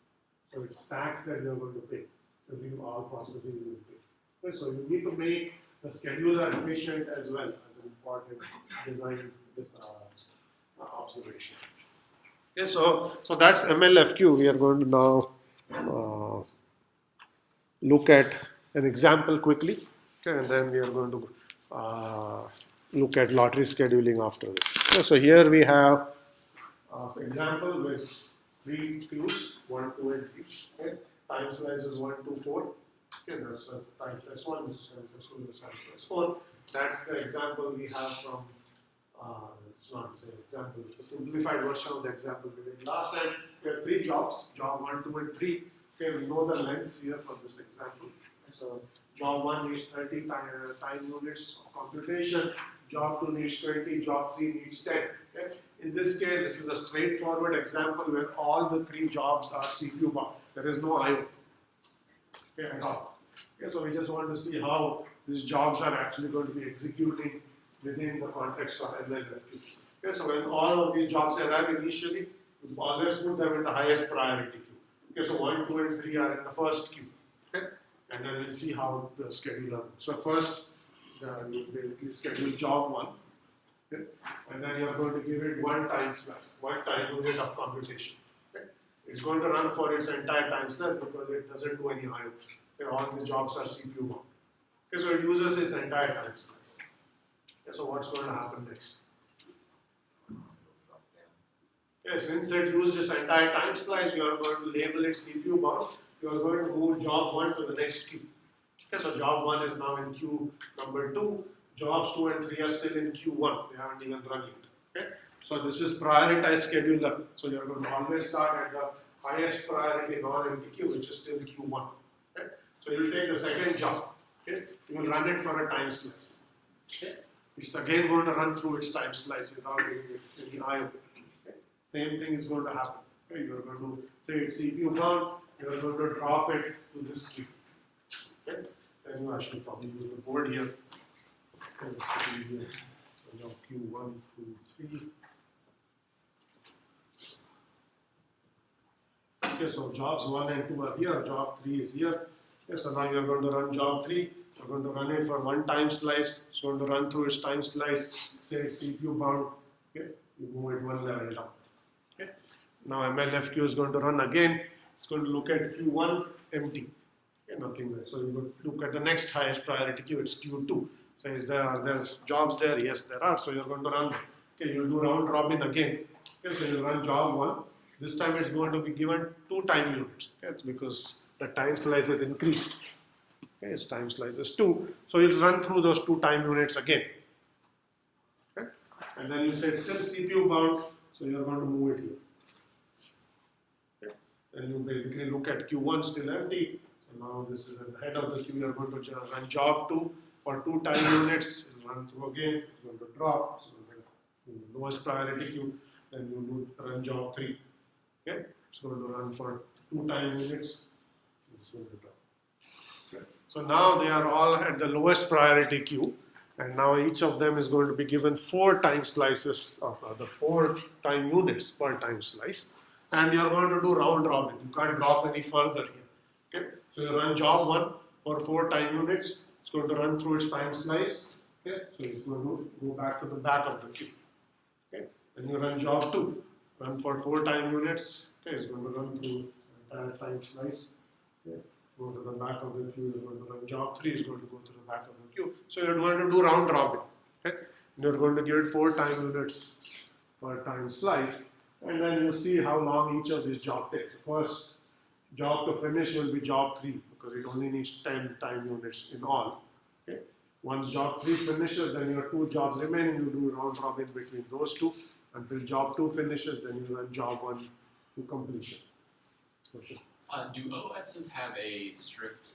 So it's tax that you're going to pay. Every all processes will pay. Okay, so you need to make the scheduler efficient as well as an important design observation. Okay, so that's MLFQ. We are going to now look at an example quickly, okay, and then we are going to look at lottery scheduling after this. Okay, so here we have an example with 3 queues, 1, 2, and 3. Okay, time slice is 1, 2, 4. Okay, that's time slice 1, this is time slice 2, this is time slice 4. That's the example we have from. It's not the same example, it's a simplified version of the example we did last time. We have 3 jobs, job 1, 2, and 3. Okay, we know the lengths here for this example. So job 1 needs 30 time units of computation, job 2 needs 20, job 3 needs 10. Okay? In this case, this is a straightforward example where all the 3 jobs are CPU bound. There is no I/O at all. Okay, so we just want to see how these jobs are actually going to be executing within the context of MLFQ. Okay, so when all of these jobs arrive initially, we always put them in the highest priority queue. Okay, so 1, 2, and 3 are in the first queue. Okay, and then we'll see how the scheduler. So first, you basically schedule job 1, okay, and then you are going to give it 1 time slice, 1 time unit of computation. Okay, it's going to run for its entire time slice because it doesn't do any I/O. Okay, all the jobs are CPU bound. Okay, so it uses its entire time slice. Okay, so what's going to happen next? Okay, since it used its entire time slice, you are going to label it CPU bound. You are going to move job 1 to the next queue. Okay, so job 1 is now in queue number 2. Jobs 2 and 3 are still in queue 1. They haven't even run yet. Okay, So this is prioritized scheduler. So you're going to always start at the highest priority non-empty queue, which is still Q1. Okay? So you'll take the second job. Okay? You will run it for a time slice. Okay? It's again going to run through its time slice without any IO. Okay? Same thing is going to happen. Okay? You're going to say it's CPU bound, you're going to drop it to this queue. Okay? Then I should probably use the board here. Okay, it's easier. So now Q1, 2, 3. Okay, so jobs 1 and 2 are here, job 3 is here. Okay, so now you're going to run job 3. You're going to run it for one time slice. It's going to run through its time slice. Say it's CPU bound. Okay, you move it one level down. Okay, now MLFQ is going to run again. It's going to look at Q1 empty. Okay, nothing there. So you will look at the next highest priority queue. It's Q2. Says are there jobs there? Yes, there are. So you're going to run. Okay, you'll do round robin again. Okay, so you'll run job 1. This time it's going to be given 2 time units. Okay, it's because the time slice has increased. Okay, its time slice is 2. So you'll run through those 2 time units again. Okay, and then you say it's still CPU bound. So you're going to move it here. Okay, and you basically look at Q1 still empty. So now this is at the head of the queue. You're going to run job 2 for 2 time units. It'll run through again. It's going to drop. So in the lowest priority queue, then you run job 3. Okay, it's going to run for 2 time units. It's going to drop. Okay. So now they are all at the lowest priority queue, and now each of them is going to be given 4 time slices of the 4 time units per time slice, and you are going to do round robin. You can't drop any further here. Okay, so you run job 1 for 4 time units. It's going to run through its time slice. Okay, so it's going to go back to the back of the queue. Okay, then you run job 2. Run for 4 time units. Okay, it's going to run through the entire time slice. Okay, go to the back of the queue. It's going to run job 3. Is going to go to the back of the queue. So you're going to do round robin. Okay, and you're going to give it 4 time units per time slice, and then you see how long each of these job takes. First job to finish will be job 3 because it only needs 10 time units in all. Okay, once job 3 finishes, then you have 2 jobs remaining. You do round robin between those 2. Until job 2 finishes, then you run job 1 to completion. Okay. Do OSs have a strict,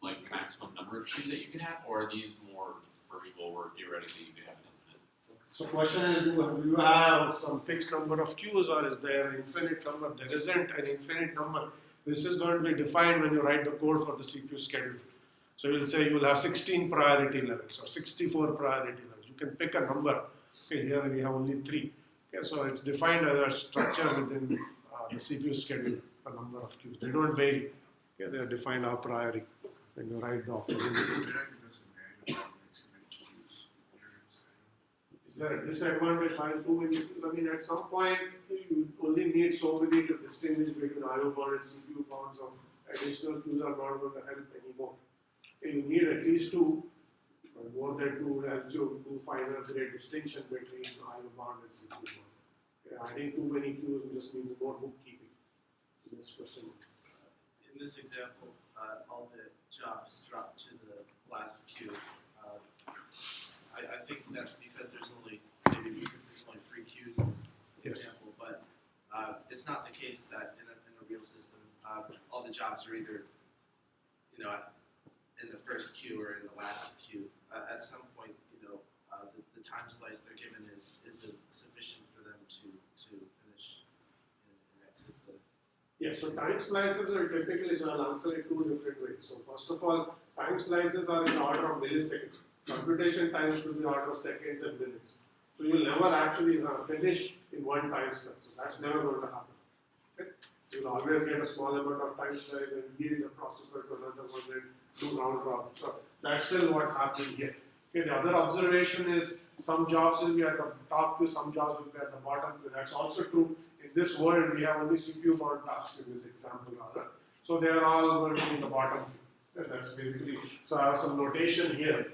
like, maximum number of queues that you can have, or are these more virtual, where theoretically you could have an infinite? So question is, do you have some fixed number of queues, or is there an infinite number? There isn't an infinite number. This is going to be defined when you write the code for the CPU scheduler. So you'll say you will have 16 priority levels or 64 priority levels. You can pick a number. Okay, here we have only 3. Okay, so it's defined as a structure within the CPU schedule, the number of queues. They don't vary. Okay, they are defined a priori when you write the operating system. Is there a disadvantage having too many queues? I mean, at some point, you only need so many to distinguish between IO bound and CPU bound, so additional queues are not going to help anymore. Okay, you need at least 2. More than 2 helps you to find a great distinction between IO bound and CPU bound. Okay, adding too many queues just means more bookkeeping. Next question. In this example, all the jobs drop to the last queue. I think that's because there's only 3 queues in this example, but it's not the case that in a real system, all the jobs are either, in the first queue or in the last queue. At some point, the time slice they're given is sufficient for them to finish and exit the. Yeah, so time slices are typically, so I'll answer it 2 different ways. So first of all, time slices are in the order of milliseconds. Computation times will be order of seconds and minutes. So you'll never actually finish in one time slice. So that's never going to happen. Okay? You'll always get a small amount of time slice and yield the processor to another one and do round robin. So that's still what's happening here. Okay, the other observation is some jobs will be at the top queue, some jobs will be at the bottom queue. That's also true. In this world, we have only CPU bound tasks in this example rather. So they are all going to be in the bottom queue. And that's basically, so I have some notation here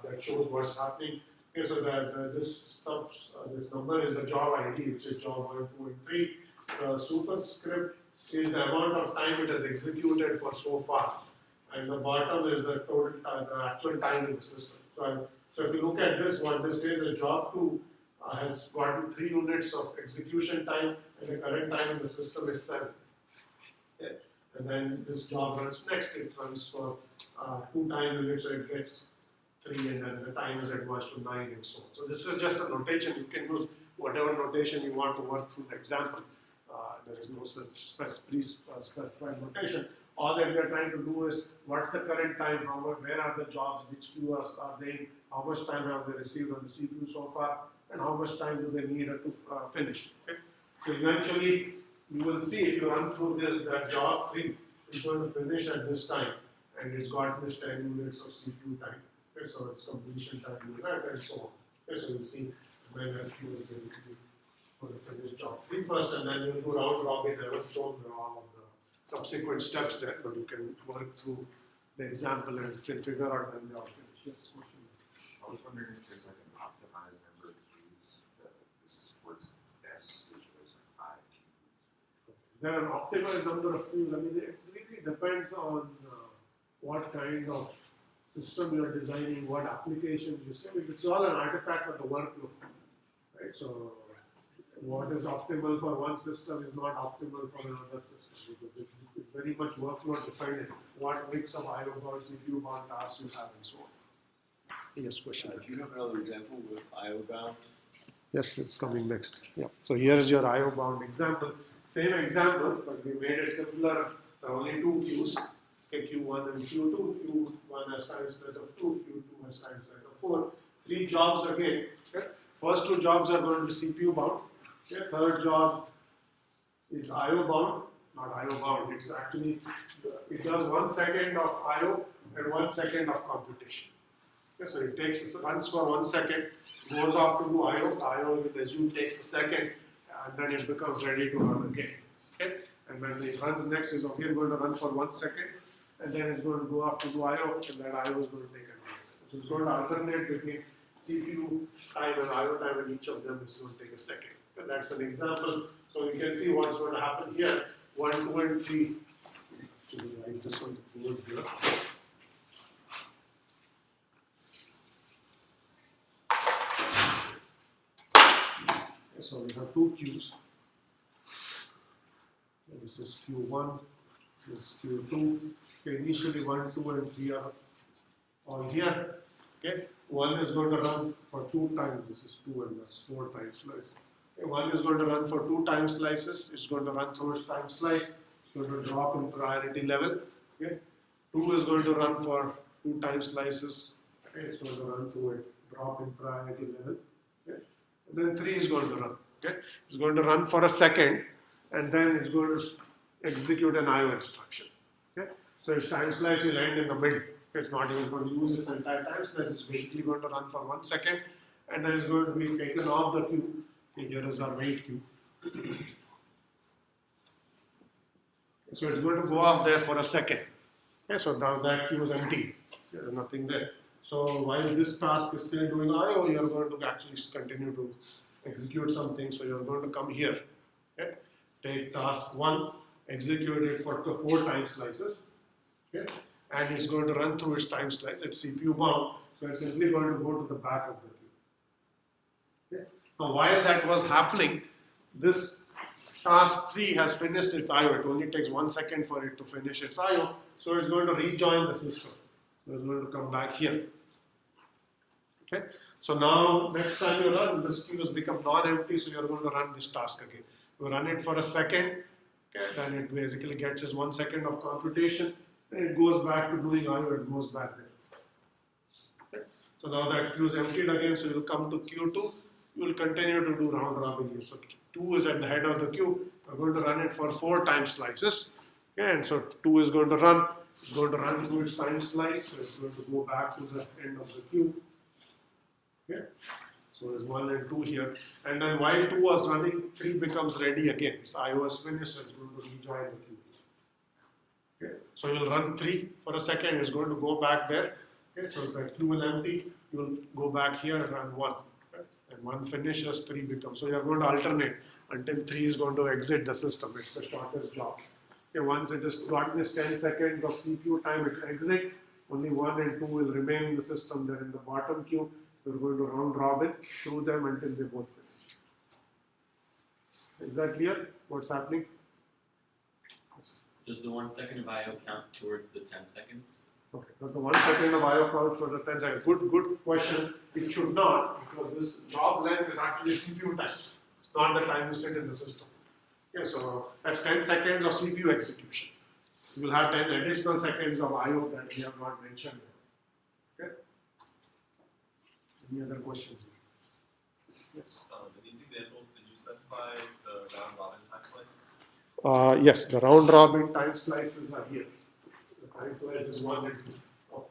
that shows what's happening. Okay, so that this number is the job ID, which is job 1, 2, and 3. The superscript is the amount of time it has executed for so far. And the bottom is the total time, the actual time in the system. So if you look at this, what this says is job 2 has gotten 3 units of execution time, and the current time in the system is 7. Okay. And then this job runs next, it runs for 2 time units, so it gets 3, and then the time is advanced to 9 and so on. So this is just a notation. You can use whatever notation you want to work through the example. There is no such specified notation. All that we are trying to do is what's the current time, where are the jobs, which queues are they, how much time have they received on the CPU so far, and how much time do they need to finish. Okay? So eventually you will see if you run through this, that job 3 is going to finish at this time, and it's got this 10 units of CPU time. Okay? So its completion time will that and so on. Okay? So you'll see MLFQ is basically going to finish job 3 first, and then you'll do round robin. I haven't shown all of the subsequent steps there, but you can work through the example and figure out when they are finished. Yes, question. I was wondering if there's like an optimized number of queues that this works best, which was like 5 queues. Is there an optimized number of queues? I mean, it really depends on what kind of system you are designing, what applications you see. I mean, this is all an artifact of the workload, right? So what is optimal for one system is not optimal for another system, because it's very much workload dependent. What mix of IO bound, CPU bound tasks you have and so on. Yes, question. Do you have another example with IO bound? Yes, it's coming next. Yeah. So here is your IO bound example. Same example, but we made it simpler. There are only 2 queues. Okay, Q1 and Q2. Q1 has time slice of 2, Q2 has time slice of 4. 3 jobs again. Okay. First 2 jobs are going to be CPU bound. Okay. Third job is IO bound, not IO bound. It's actually, it does 1 second of IO and 1 second of computation. Okay. So it runs for 1 second, goes off to do IO. The IO will assume takes a second, and then it becomes ready to run again. Okay. And when it runs next, is again going to run for 1 second, and then it's going to go off to do IO, and that IO is going to take another second. So it's going to alternate between CPU time and IO time, and each of them is going to take a second. And that's an example. So you can see what's going to happen here. 1, 2, and 3. So we write this one to board here. So we have 2 queues. This is Q1, this is Q2. Okay, initially 1, 2, and 3 are all here. Okay, 1 is going to run for 2 times. This is 2 and that's 4 time slice. Okay, 1 is going to run for 2 time slices. It's going to run through its time slice. It's going to drop in priority level. Okay, 2 is going to run for 2 time slices. Okay, it's going to run through it, drop in priority level. Okay, and then 3 is going to run. Okay, it's going to run for a second, and then it's going to execute an IO instruction. Okay, so its time slice will end in the middle. It's not even going to use its entire time slice. It's basically going to run for 1 second, and then it's going to be taken off the queue. Okay, here is our wait queue. So it's going to go off there for a second. Okay, so now that queue is empty. There's nothing there. So while this task is still doing IO, you're going to actually continue to execute something. So you're going to come here. Okay, take task 1, execute it for 4 time slices. Okay, and it's going to run through its time slice. It's CPU bound, so it's simply going to go to the back of the queue. Okay. Now, while that was happening, this task 3 has finished its IO. It only takes 1 second for it to finish its IO, so it's going to rejoin the system. So it's going to come back here. Okay. So now, next time you run, this queue has become non-empty, so you're going to run this task again. You run it for a second, okay, then it basically gets its 1 second of computation, and it goes back to doing IO, it goes back there. Okay. So now that queue is emptied again, so you'll come to Q2, you will continue to do round robin here. So 2 is at the head of the queue, we're going to run it for 4 time slices, okay, and so 2 is going to run, it's going to run through its time slice, so it's going to go back to the end of the queue. Okay. So there's 1 and 2 here, and then while 2 was running, 3 becomes ready again. So IO is finished, so it's going to rejoin the queue. Okay. So you'll run 3 for a second, it's going to go back there. Okay. So that queue will empty, you'll go back here and run 1. Okay. And 1 finishes, 3 becomes. So you're going to alternate until 3 is going to exit the system. It's the shortest job. Okay. Once it has got this 10 seconds of CPU time, it will exit. Only 1 and 2 will remain in the system. They're in the bottom queue. We're going to round robin through them until they both finish. Is that clear? What's happening? Does the 1 second of IO count towards the 10 seconds? Okay, does the 1 second of IO count for the 10 seconds? Good question. It should not, because this job length is actually CPU time. It's not the time you sit in the system. Okay, so that's 10 seconds of CPU execution. You will have 10 additional seconds of IO that we have not mentioned. Okay? Any other questions? Yes. In these examples, did you specify the round robin time slice? Yes, the round robin time slices are here. The time slice is 1 and 2. Oh,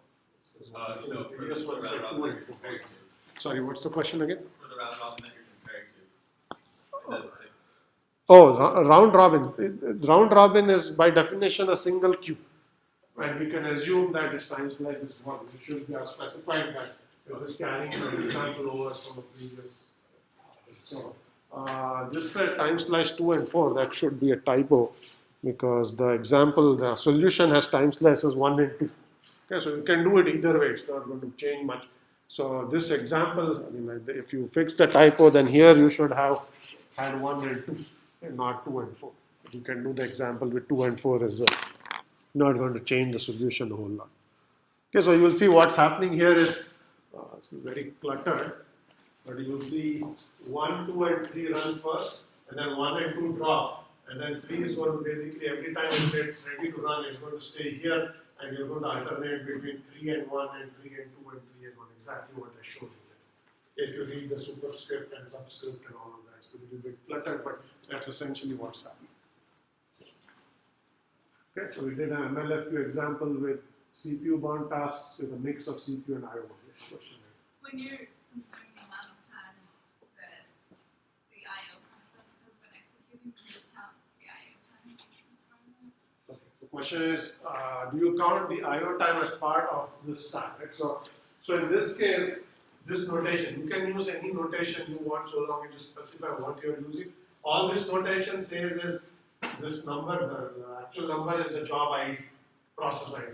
For previous the one said round 2 robin and that 4. you're comparing to. Sorry, what's the question again? For the round robin that you're comparing to. It says Round robin. Round robin is by definition a single queue. And we can assume that its time slice is 1. We should have specified that. We're just carrying an example over from the previous. So, this time slice 2 and 4, that should be a typo because the solution has time slices 1 and 2. Okay, so you can do it either way, it's not going to change much. So this example, if you fix the typo, then here you should have had 1 and 2 and not 2 and 4. You can do the example with 2 and 4 as well. Not going to change the solution a whole lot. Okay, so you will see what's happening here is it's very cluttered. But you will see 1, 2 and 3 run first, and then 1 and 2 drop, and then 3 is going to basically every time it gets ready to run, it's going to stay here, and you're going to alternate between 3 and 1 and 3 and 2 and 3 and 1, exactly what I showed you there. If you read the superscript and subscript and all of that, it's a little bit cluttered, but that's essentially what's happening. Okay, so we did an MLFQ example with CPU bound tasks with a mix of CPU and IO. Yes, question. When you're considering the amount of time that the IO process has been executing, do you count the IO time as part of that? Okay. The question is, do you count the IO time as part of this time? Right? So in this case, this notation, you can use any notation you want so long as you specify what you are using. All this notation says is this number, the actual number is the job ID, process ID.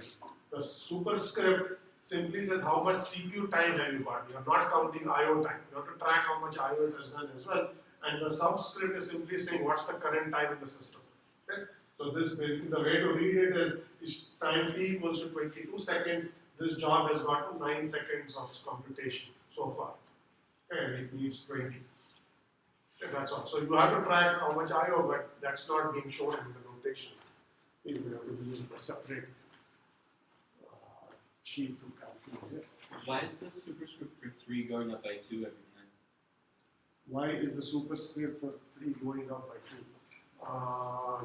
The superscript simply says how much CPU time have you got. You are not counting IO time. You have to track how much IO it has done as well. And the subscript is simply saying what's the current time in the system. Okay? So this basically the way to read it is time t equals to 22 seconds. This job has got to 9 seconds of computation so far. Okay, and it needs 20. Okay, that's all. So you have to track how much IO, but that's not being shown in the notation. You have to use the separate sheet to calculate this. Why is the superscript for 3 going up by 2 every time? Why is the superscript for 3 going up by 2?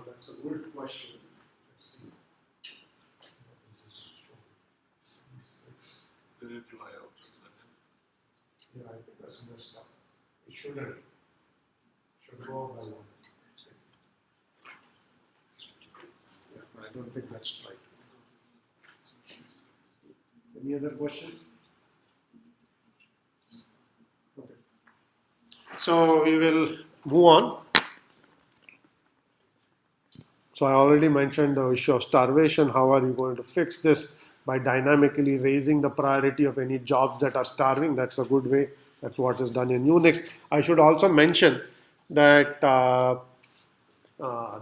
That's a good question. Let's see. Did it do IO for a second? Yeah, I think that's messed up. It shouldn't. It should go up by 1. Yeah, I don't think that's right. Any other questions? Okay. So we will move on. So I already mentioned the issue of starvation. How are you going to fix this? By dynamically raising the priority of any jobs that are starving. That's a good way. That's what is done in Unix. I should also mention that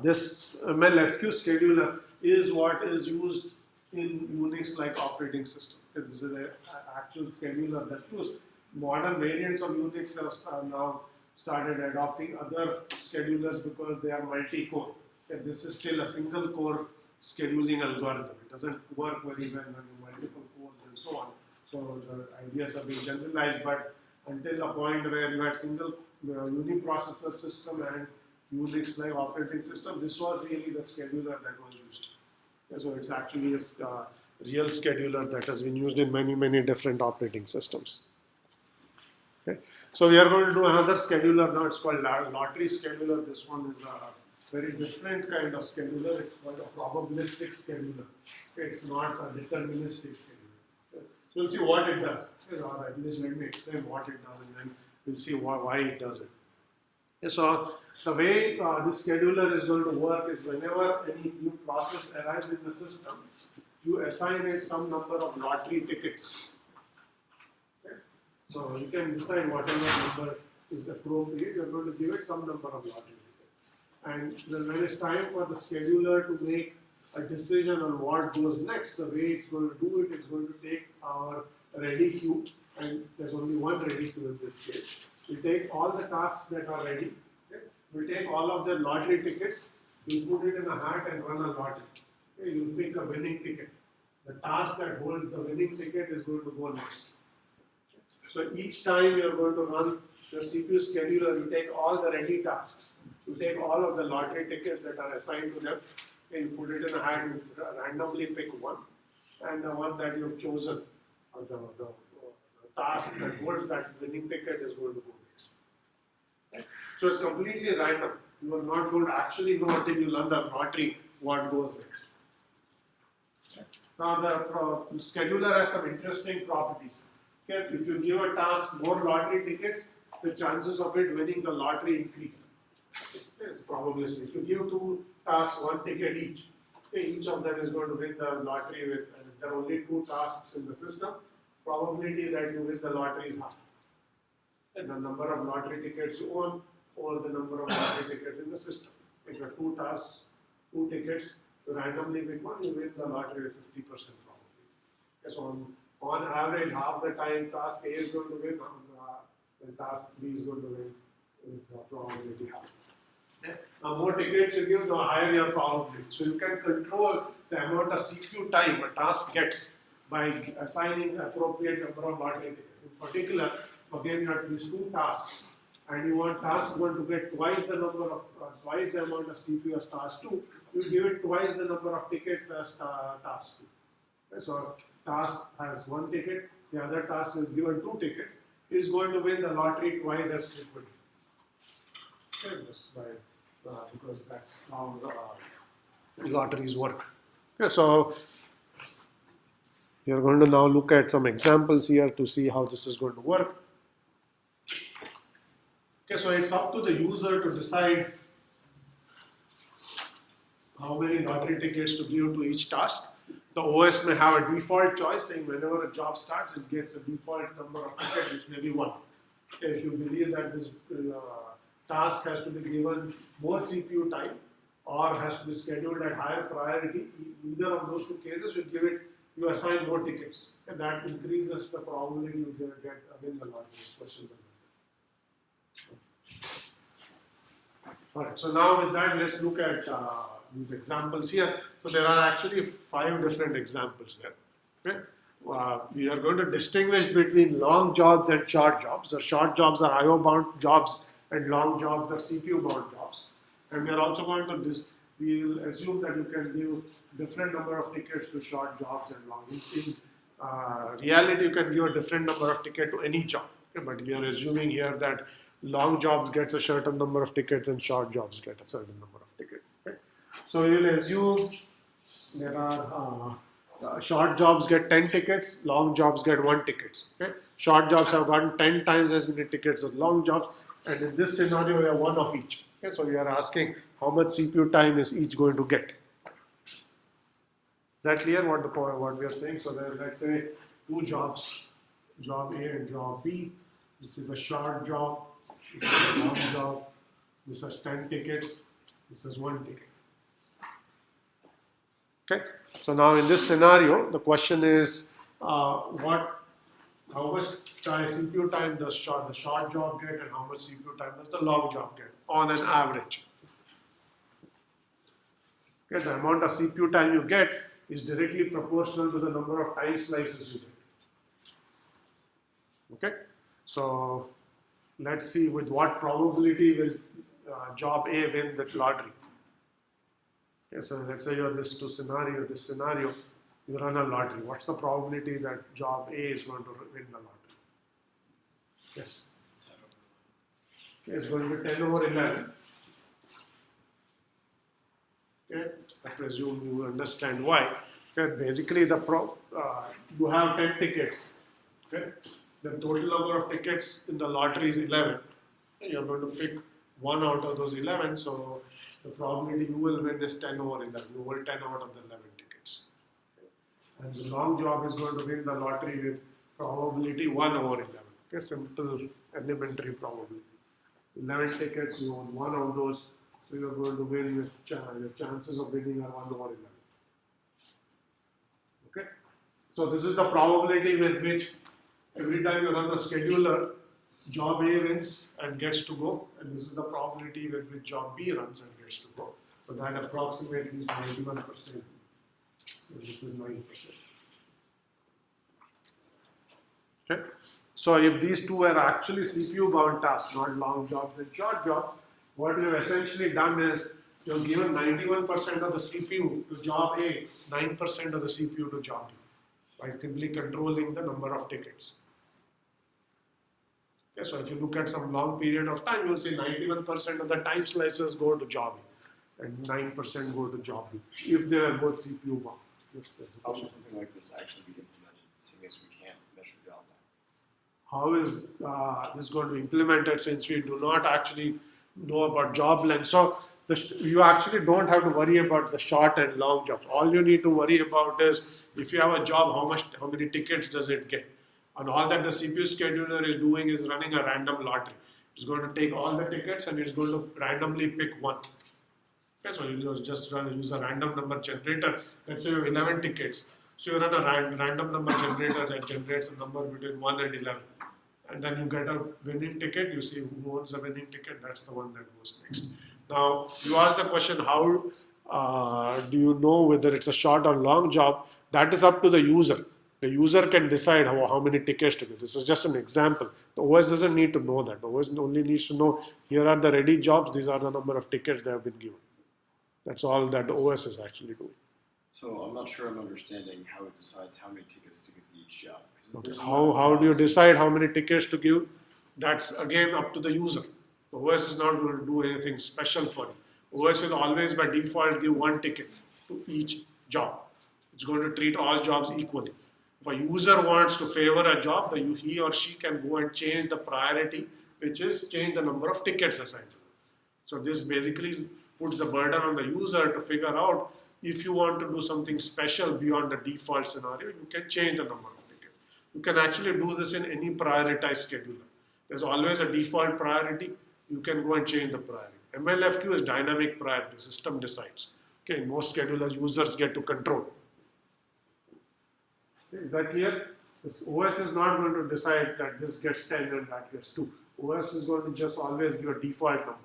this MLFQ scheduler is what is used in Unix-like operating system. This is an actual scheduler that's used. Modern variants of Unix have now started adopting other schedulers because they are multi-core. This is still a single-core scheduling algorithm. It doesn't work very well when you multiple cores and so on. So the ideas are being generalized, but until a point where you had single uniprocessor system and Unix-like operating system, this was really the scheduler that was used. So it's actually a real scheduler that has been used in many, many different operating systems. Okay. So we are going to do another scheduler now. It's called lottery scheduler. This one is a very different kind of scheduler. It's called a probabilistic scheduler. Okay. It's not a deterministic scheduler. Okay. So we'll see what it does. Okay. All right, just let me explain what it does, and then we'll see why it does it. Okay. So the way this scheduler is going to work is whenever any new process arrives in the system, you assign it some number of lottery tickets. Okay. So you can decide whatever number is appropriate, you're going to give it some number of lottery tickets. And then when it's time for the scheduler to make a decision on what goes next, the way it's going to do it is going to take our ready queue, and there's only one ready queue in this case. We take all the tasks that are ready, okay? We take all of the lottery tickets, we put it in a hat and run a lottery. Okay? You pick a winning ticket. The task that holds the winning ticket is going to go next. So each time you're going to run your CPU scheduler, you take all the ready tasks. You take all of the lottery tickets that are assigned to them, and you put it in a hat, you randomly pick one, and the one that you've chosen, the task that holds that winning ticket is going to go next. Right? So it's completely random. You are not going to actually know until you learn the lottery what goes next. Now the scheduler has some interesting properties. Okay? If you give a task more lottery tickets, the chances of it winning the lottery increase. It's probably if you give two tasks one ticket each, okay, each of them is going to win the lottery with, and if there are only two tasks in the system, probability that you win the lottery is half. And the number of lottery tickets you own over the number of lottery tickets in the system. If you have two tasks, two tickets, you randomly pick one, you win the lottery with 50% probability. Okay, so on average, half the time task A is going to win, and task B is going to win with the probability half. Yeah. Now more tickets you give, the higher your probability. So you can control the amount of CPU time a task gets by assigning the appropriate number of lottery tickets. In particular, again you have these two tasks, and you want task 1 to get twice the number of twice the amount of CPU as task 2. You give it twice the number of tickets as task 2. Okay, so task has 1 ticket, the other task is given 2 tickets, is going to win the lottery twice as frequently. Okay, just by because that's how lotteries work. Okay, so we are going to now look at some examples here to see how this is going to work. Okay, so it's up to the user to decide how many lottery tickets to give to each task. The OS may have a default choice saying whenever a job starts, it gets a default number of tickets, which may be 1. Okay, if you believe that this task has to be given more CPU time or has to be scheduled at higher priority, either of those 2 cases, you assign more tickets. And that increases the probability you get win the lottery. Alright, so now with that, let's look at these examples here. So there are actually 5 different examples there. Okay? We are going to distinguish between long jobs and short jobs. The short jobs are IO bound jobs and long jobs are CPU bound jobs. And we are also going to we will assume that you can give different number of tickets to short jobs and long. In reality, you can give a different number of tickets to any job. Okay? But we are assuming here that long jobs gets a certain number of tickets and short jobs get a certain number of tickets. Okay? So we will assume there are short jobs get 10 tickets, long jobs get 1 ticket. Okay? Short jobs have gotten 10 times as many tickets as long jobs, and in this scenario we have 1 of each. Okay? So we are asking how much CPU time is each going to get. Is that clear what we are saying? So there, let's say 2 jobs, job A and job B. This is a short job, this is a long job, this has 10 tickets, this has 1 ticket. Okay, so now in this scenario, the question is how much CPU time does the short job get and how much CPU time does the long job get on an average. Okay, the amount of CPU time you get is directly proportional to the number of time slices you get. Okay, so let's see with what probability will job A win the lottery. Okay, so let's say you have this scenario, you run a lottery. What's the probability that job A is going to win the lottery? Yes. Okay, it's going to be 10 over 11. Okay, I presume you understand why. Okay, basically you have 10 tickets. Okay, the total number of tickets in the lottery is 11. Okay, you're going to pick 1 out of those 11, so the probability you will win is 10 over 11. You hold 10 out of the 11 tickets. Okay. And the long job is going to win the lottery with probability 1 over 11. Okay, simple elementary probability. 11 tickets, you own one of those, so you're going to win with your chances of winning are 1 over 11. Okay, so this is the probability with which every time you run a scheduler, job A wins and gets to go, and this is the probability with which job B runs and gets to go. So that approximately is 91%. And this is 9%. Okay. So if these two are actually CPU bound tasks, not long jobs and short jobs, what we have essentially done is you have given 91% of the CPU to job A, 9% of the CPU to job B, by simply controlling the number of tickets. Okay, so if you look at some long period of time, you will see 91% of the time slices go to job A and 9% go to job B, if they are both CPU bound. Yes, How will something like this actually be implemented, seeing as we can't measure job length? How is this going to be implemented, since we do not actually know about job length? So you actually don't have to worry about the short and long jobs. All you need to worry about is if you have a job, how many tickets does it get? And all that the CPU scheduler is doing is running a random lottery. It's going to take all the tickets and it's going to randomly pick one. Okay, so you just use a random number generator. Let's say you have 11 tickets. So you run a random number generator that generates a number between 1 and 11. And then you get a winning ticket. You see who owns the winning ticket. That's the one that goes next. Now, you ask the question, how do you know whether it's a short or long job? That is up to the user. The user can decide how many tickets to give. This is just an example. The OS doesn't need to know that. The OS only needs to know, here are the ready jobs. These are the number of tickets that have been given. That's all that the OS is actually doing. So I'm not sure I'm understanding how it decides how many tickets to give to each job. Okay. How do you decide how many tickets to give? That's again up to the user. The OS is not going to do anything special for you. OS will always by default give one ticket to each job. It's going to treat all jobs equally. If a user wants to favor a job, he or she can go and change the priority, which is change the number of tickets assigned to them. So this basically puts the burden on the user to figure out if you want to do something special beyond the default scenario, you can change the number of tickets. You can actually do this in any prioritized scheduler. There's always a default priority. You can go and change the priority. MLFQ is dynamic priority. System decides. Okay, most schedulers, users get to control. Okay, is that clear? This OS is not going to decide that this gets 10 and that gets 2. OS is going to just always give a default number.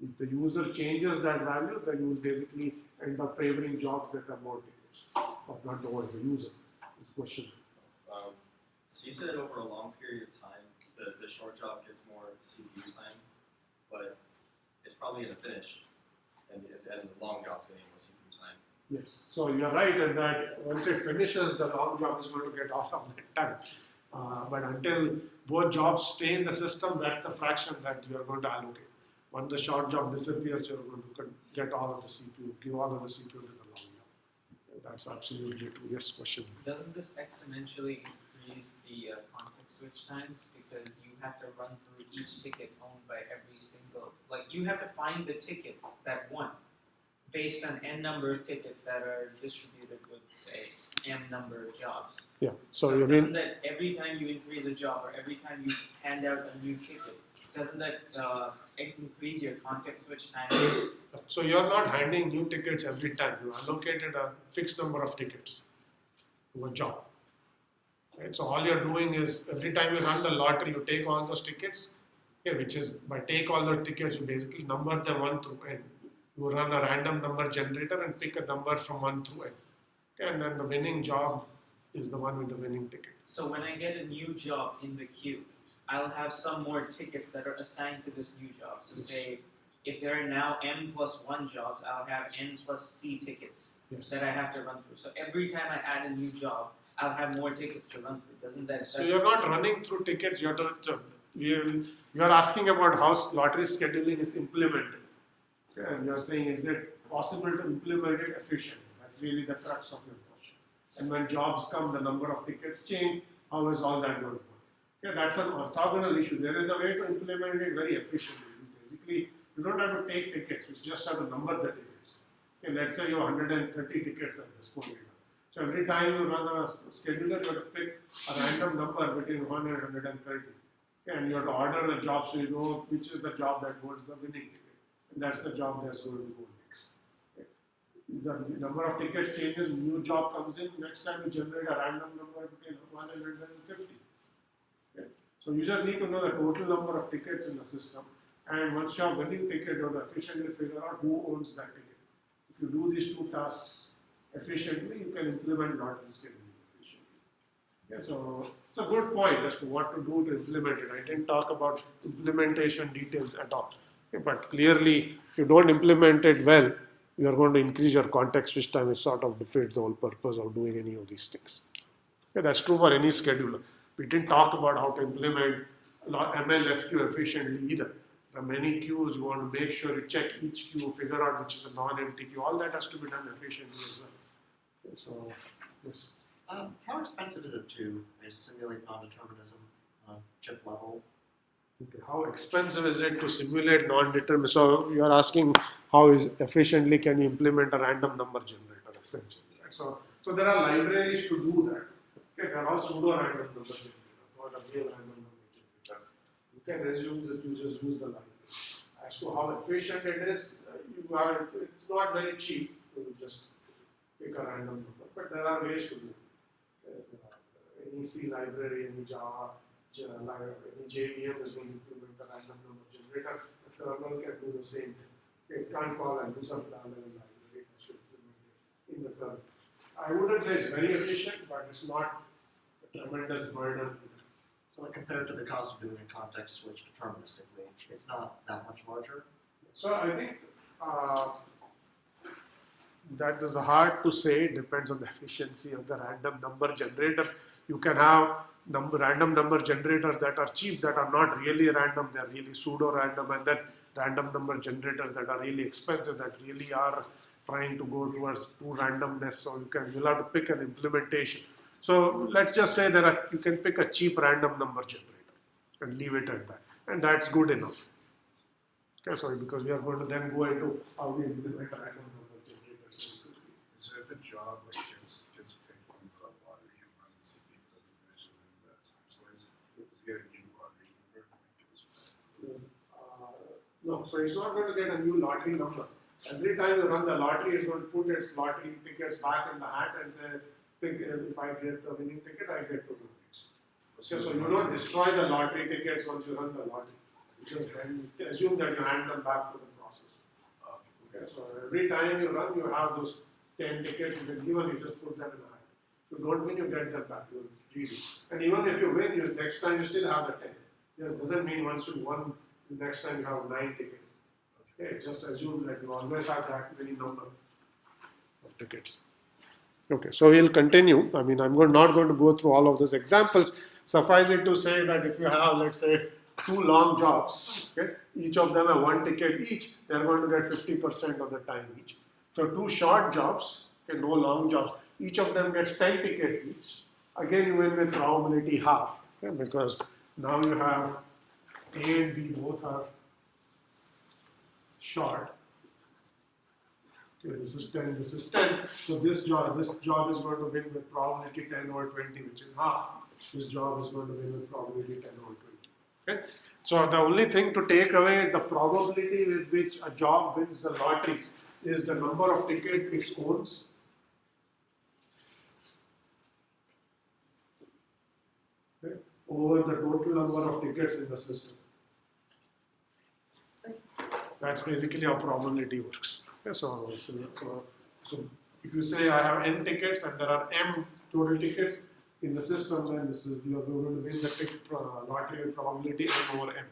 If the user changes that value, then you will basically end up favoring jobs that are more tickets, but not the OS, the user. This question. So you said over a long period of time, the short job gets more CPU time, but it's probably going to finish, and the long job's getting more CPU time. Yes, so you're right in that once it finishes, the long job is going to get all of that time. But until both jobs stay in the system, that's the fraction that you're going to allocate. When the short job disappears, you're going to get all of the CPU, give all of the CPU to the long job. That's absolutely true. Yes, question. Doesn't this exponentially increase the context switch times, because you have to run through each ticket owned by every single, like you have to find the ticket that won based on n number of tickets that are distributed with, say, n number of jobs. Yeah, so you doesn't mean that every time you increase a job or every time you hand out a new ticket, doesn't that increase your context switch time? so you're not handing new tickets every time. You allocated a fixed number of tickets to a job. Right? So all you're doing is every time you run the lottery, you take all those tickets, okay, which is by take all those tickets, you basically number them 1 through n. You run a random number generator and pick a number from 1 through n. Okay, and then the winning job is the one with the winning ticket. So when I get a new job in the queue, I'll have some more tickets that are assigned to this new job. So say, if there are now m plus 1 jobs, I'll have n plus c tickets that I have to run through. So every time I add a new job, I'll have more tickets to run through. Doesn't that? So you're not running through tickets. You're asking about how lottery scheduling is implemented. Okay, and you're saying, is it possible to implement it efficiently? That's really the crux of your question. And when jobs come, the number of tickets change. How is all that going to work? Okay, that's an orthogonal issue. There is a way to implement it very efficiently. Basically, you don't have to take tickets. You just have to number the tickets. Okay, let's say you have 130 tickets at this point. So every time you run a scheduler, you have to pick a random number between 1 and 130. And you have to order the job so you know which is the job that holds the winning ticket. And that's the job that's going to go next. Okay. The number of tickets changes, new job comes in, next time you generate a random number between 150. Okay. So you just need to know the total number of tickets in the system. And once you have winning ticket, you have to efficiently figure out who owns that ticket. If you do these two tasks efficiently, you can implement lottery scheduling efficiently. Yeah, so it's a good point as to what to do to implement it. I didn't talk about implementation details at all. Okay, but clearly, if you don't implement it well, you are going to increase your context switch time, which sort of defeats the whole purpose of doing any of these things. Okay, that's true for any scheduler. We didn't talk about how to implement MLFQ efficiently either. There are many queues, you want to make sure you check each queue, figure out which is a non-empty queue. All that has to be done efficiently as well. Okay, so, yes. How expensive is it to simulate non-determinism on chip level? Okay. How expensive is it to simulate non-determinism? So you are asking how efficiently can you implement a random number generator essentially. Right? So there are libraries to do that. Okay, there are all pseudo-random number generators, not a real random number generator. You can assume that you just use the library. As to how efficient it is, it's not very cheap to just pick a random number, but there are ways to do it. Any C library, any Java, any JVM is going to implement a random number generator. The kernel can do the same thing. It can't call and do some parallel library, it has to implement it in the kernel. I wouldn't say it's very efficient, but it's not a tremendous burden either. So like compared to the cost of doing a context switch deterministically, it's not that much larger? So I think that is hard to say. It depends on the efficiency of the random number generators. You can have random number generators that are cheap, that are not really random, they are really pseudo-random, and then random number generators that are really expensive, that really are trying to go towards true randomness. So you'll have to pick an implementation. So let's just say you can pick a cheap random number generator and leave it at that, and that's good enough. Okay, sorry, because we are going to then go into how we implement random number generators. So if a job gets picked from the lottery and runs and CPU doesn't finish within the time slice, does he get a new lottery number? No, so it's not going to get a new lottery number. Every time you run the lottery, it's going to put its lottery tickets back in the hat and say, if I get the winning ticket, I get 2 rupees. Okay, so you don't destroy the lottery tickets once you run the lottery. You just assume that you hand them back to the process. Okay, so every time you run, you have those 10 tickets you've been given, you just put them in the hat. If you don't win, you get them back. You read it. And even if you win, next time you still have the 10. It doesn't mean once you won, the next time you have 9 tickets. Okay, just assume that you always have that many number of tickets. Okay, so we'll continue. I mean, I'm not going to go through all of those examples. Suffice it to say that if you have, let's say, 2 long jobs, okay, each of them have 1 ticket each, they're going to get 50% of the time each. So 2 short jobs, okay, no long jobs, each of them gets 10 tickets each. Again, you win with probability half, okay, because now you have A and B both are short. Okay, this is 10, this is 10. So this job is going to win with probability 10 over 20, which is half. This job is going to win with probability 10 over 20. Okay? So the only thing to take away is the probability with which a job wins the lottery is the number of tickets it owns. Okay? Over the total number of tickets in the system. That's basically how probability works. Okay, so if you say I have n tickets and there are m total tickets in the system, then you are going to win the lottery probability n over m.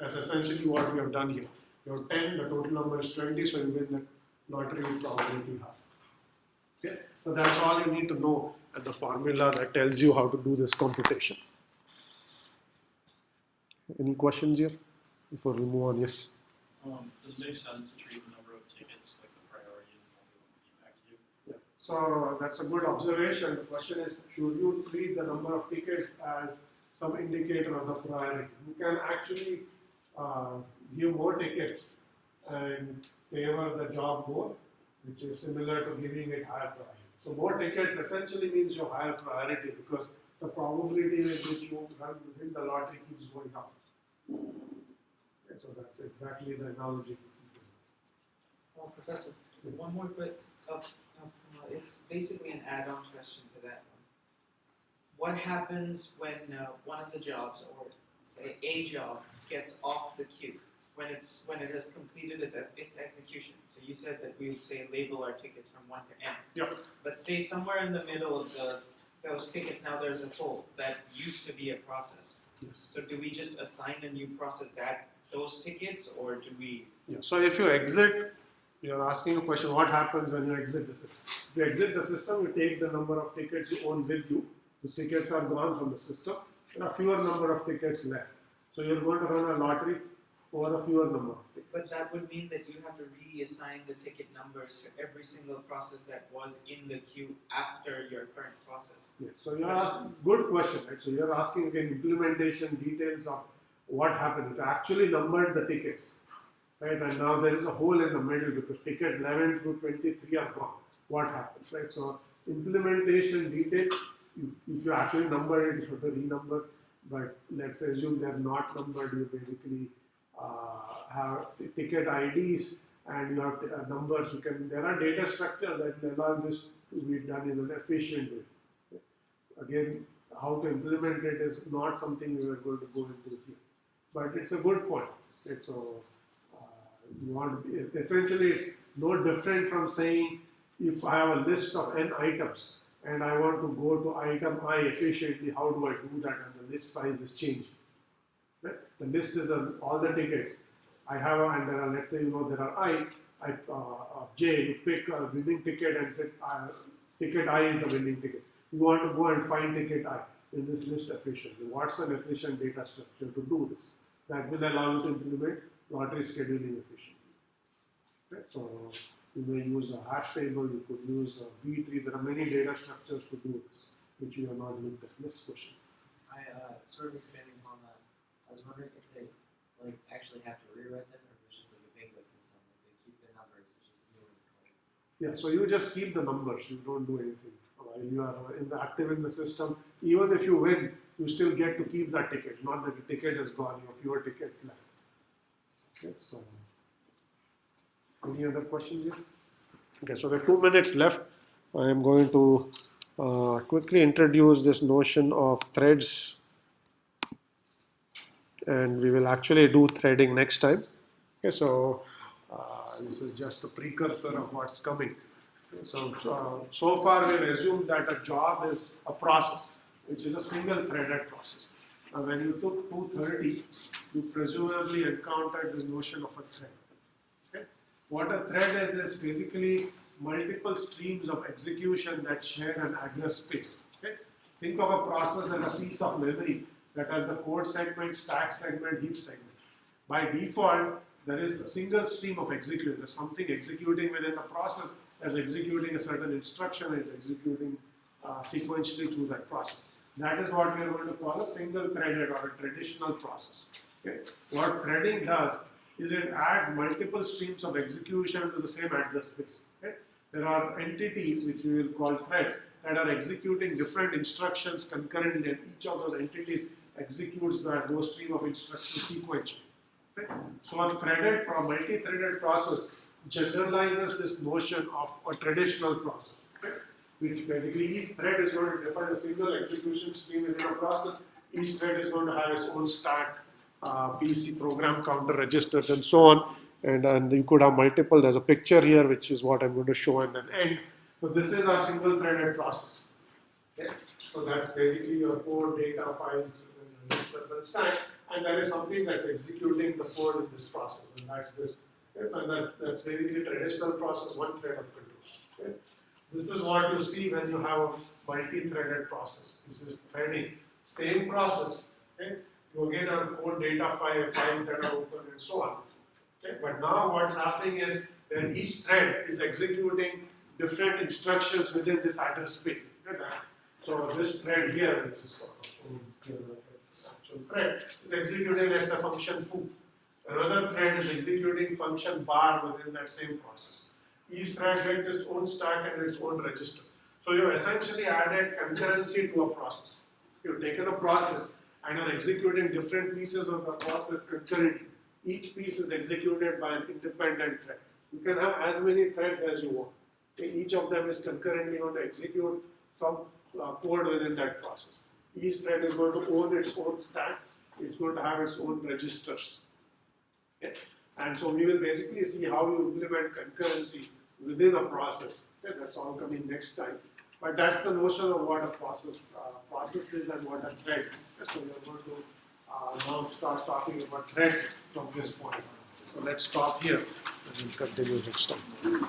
That's essentially what we have done here. You have 10, the total number is 20, so you win the lottery probability half. Okay? So that's all you need to know as the formula that tells you how to do this computation. Any questions here before we move on? Yes. Does it make sense to treat the number of tickets like the priority in the feedback queue? Yeah. So that's a good observation. The question is, should you treat the number of tickets as some indicator of the priority? You can actually give more tickets and favor the job more, which is similar to giving it higher priority. So more tickets essentially means your higher priority because the probability with which you win the lottery keeps going up. Okay, so that's exactly the analogy. Professor, one more bit of it's basically an add-on question to that one. What happens when one of the jobs, or say a job, gets off the queue when it has completed its execution? So you said that we would say label our tickets from 1 to n. Yep. But say somewhere in the middle of those tickets now there's a hole that used to be a process. Yes. So do we just assign a new process those tickets, or do we? Yeah. So if you exit, you're asking a question, what happens when you exit the system? If you exit the system, you take the number of tickets you own with you. The tickets are gone from the system. There are fewer number of tickets left. So you're going to run a lottery over a fewer number of tickets. But that would mean that you have to reassign the ticket numbers to every single process that was in the queue after your current process. Yes. So you're asking, good question, right? So you're asking again implementation details of what happened. If you actually numbered the tickets, right, and now there is a hole in the middle because ticket 11 through 23 are gone. What happens, right? So implementation detail, if you actually number it, you have to renumber. But let's assume they're not numbered. You basically have ticket IDs and you have numbers. There are data structures that will allow this to be done in an efficient way. Again, how to implement it is not something we are going to go into here. But it's a good point. Okay? So you want to be, essentially it's no different from saying if I have a list of n items and I want to go to item I efficiently, how do I do that? And the list size is changing. Right? The list is all the tickets. I have, and there are, let's say, there are J, you pick a winning ticket and say, ticket I is the winning ticket. You want to go and find ticket I in this list efficiently. What's an efficient data structure to do this? That will allow you to implement lottery scheduling efficiently. Okay? So you may use a hash table, you could use a B-tree. There are many data structures to do this, which we have not looked at. Next question. I sort of expanding upon that. I was wondering if they actually have to rewrite them, or if it's just like a bingo system, like they keep their numbers, which is new ones called. Yeah, so you just keep the numbers. You don't do anything while you are active in the system. Even if you win, you still get to keep that ticket. Not that the ticket is gone. You have fewer tickets left. Okay, so any other questions here? Okay, so we have 2 minutes left. I am going to quickly introduce this notion of threads, and we will actually do threading next time. Okay, so this is just a precursor of what's coming. Okay, so far we have assumed that a job is a process, which is a single threaded process. Now when you took 230, you presumably encountered the notion of a thread. Okay? What a thread is basically multiple streams of execution that share an address space. Okay? Think of a process as a piece of memory that has the code segment, stack segment, heap segment. By default, there is a single stream of execution. There's something executing within the process that's executing a certain instruction, it's executing sequentially through that process. That is what we are going to call a single threaded or a traditional process. Okay? What threading does is it adds multiple streams of execution to the same address space. Okay? There are entities which we will call threads that are executing different instructions concurrently, and each of those entities executes those stream of instructions sequentially. Okay? So a threaded or multi-threaded process generalizes this notion of a traditional process. Okay? Which basically each thread is going to define a single execution stream within a process. Each thread is going to have its own stack, PC, program counter, registers, and so on. And you could have multiple. There's a picture here, which is what I'm going to show and then end. So this is our single threaded process. Okay? So that's basically your code, data, files, and registers and stack. And there is something that's executing the code in this process, and that's this. Okay? So that's basically traditional process, one thread of control. Okay? This is what you see when you have a multi-threaded process. This is threading. Same process. Okay? You again have code, data, files that are open, and so on. Okay? But now what's happening is that each thread is executing different instructions within this address space. Okay? So this thread here, which is actual thread, is executing as a function foo. Another thread is executing function bar within that same process. Each thread gets its own stack and its own register. So you've essentially added concurrency to a process. You've taken a process and are executing different pieces of the process concurrently. Each piece is executed by an independent thread. You can have as many threads as you want. Okay, each of them is concurrently going to execute some code within that process. Each thread is going to own its own stack. It's going to have its own registers. Okay? And so we will basically see how you implement concurrency within a process. Okay? That's all coming next time. But that's the notion of what a process is and what a thread is. So we are going to now start talking about threads from this point. So let's stop here and we'll continue next time.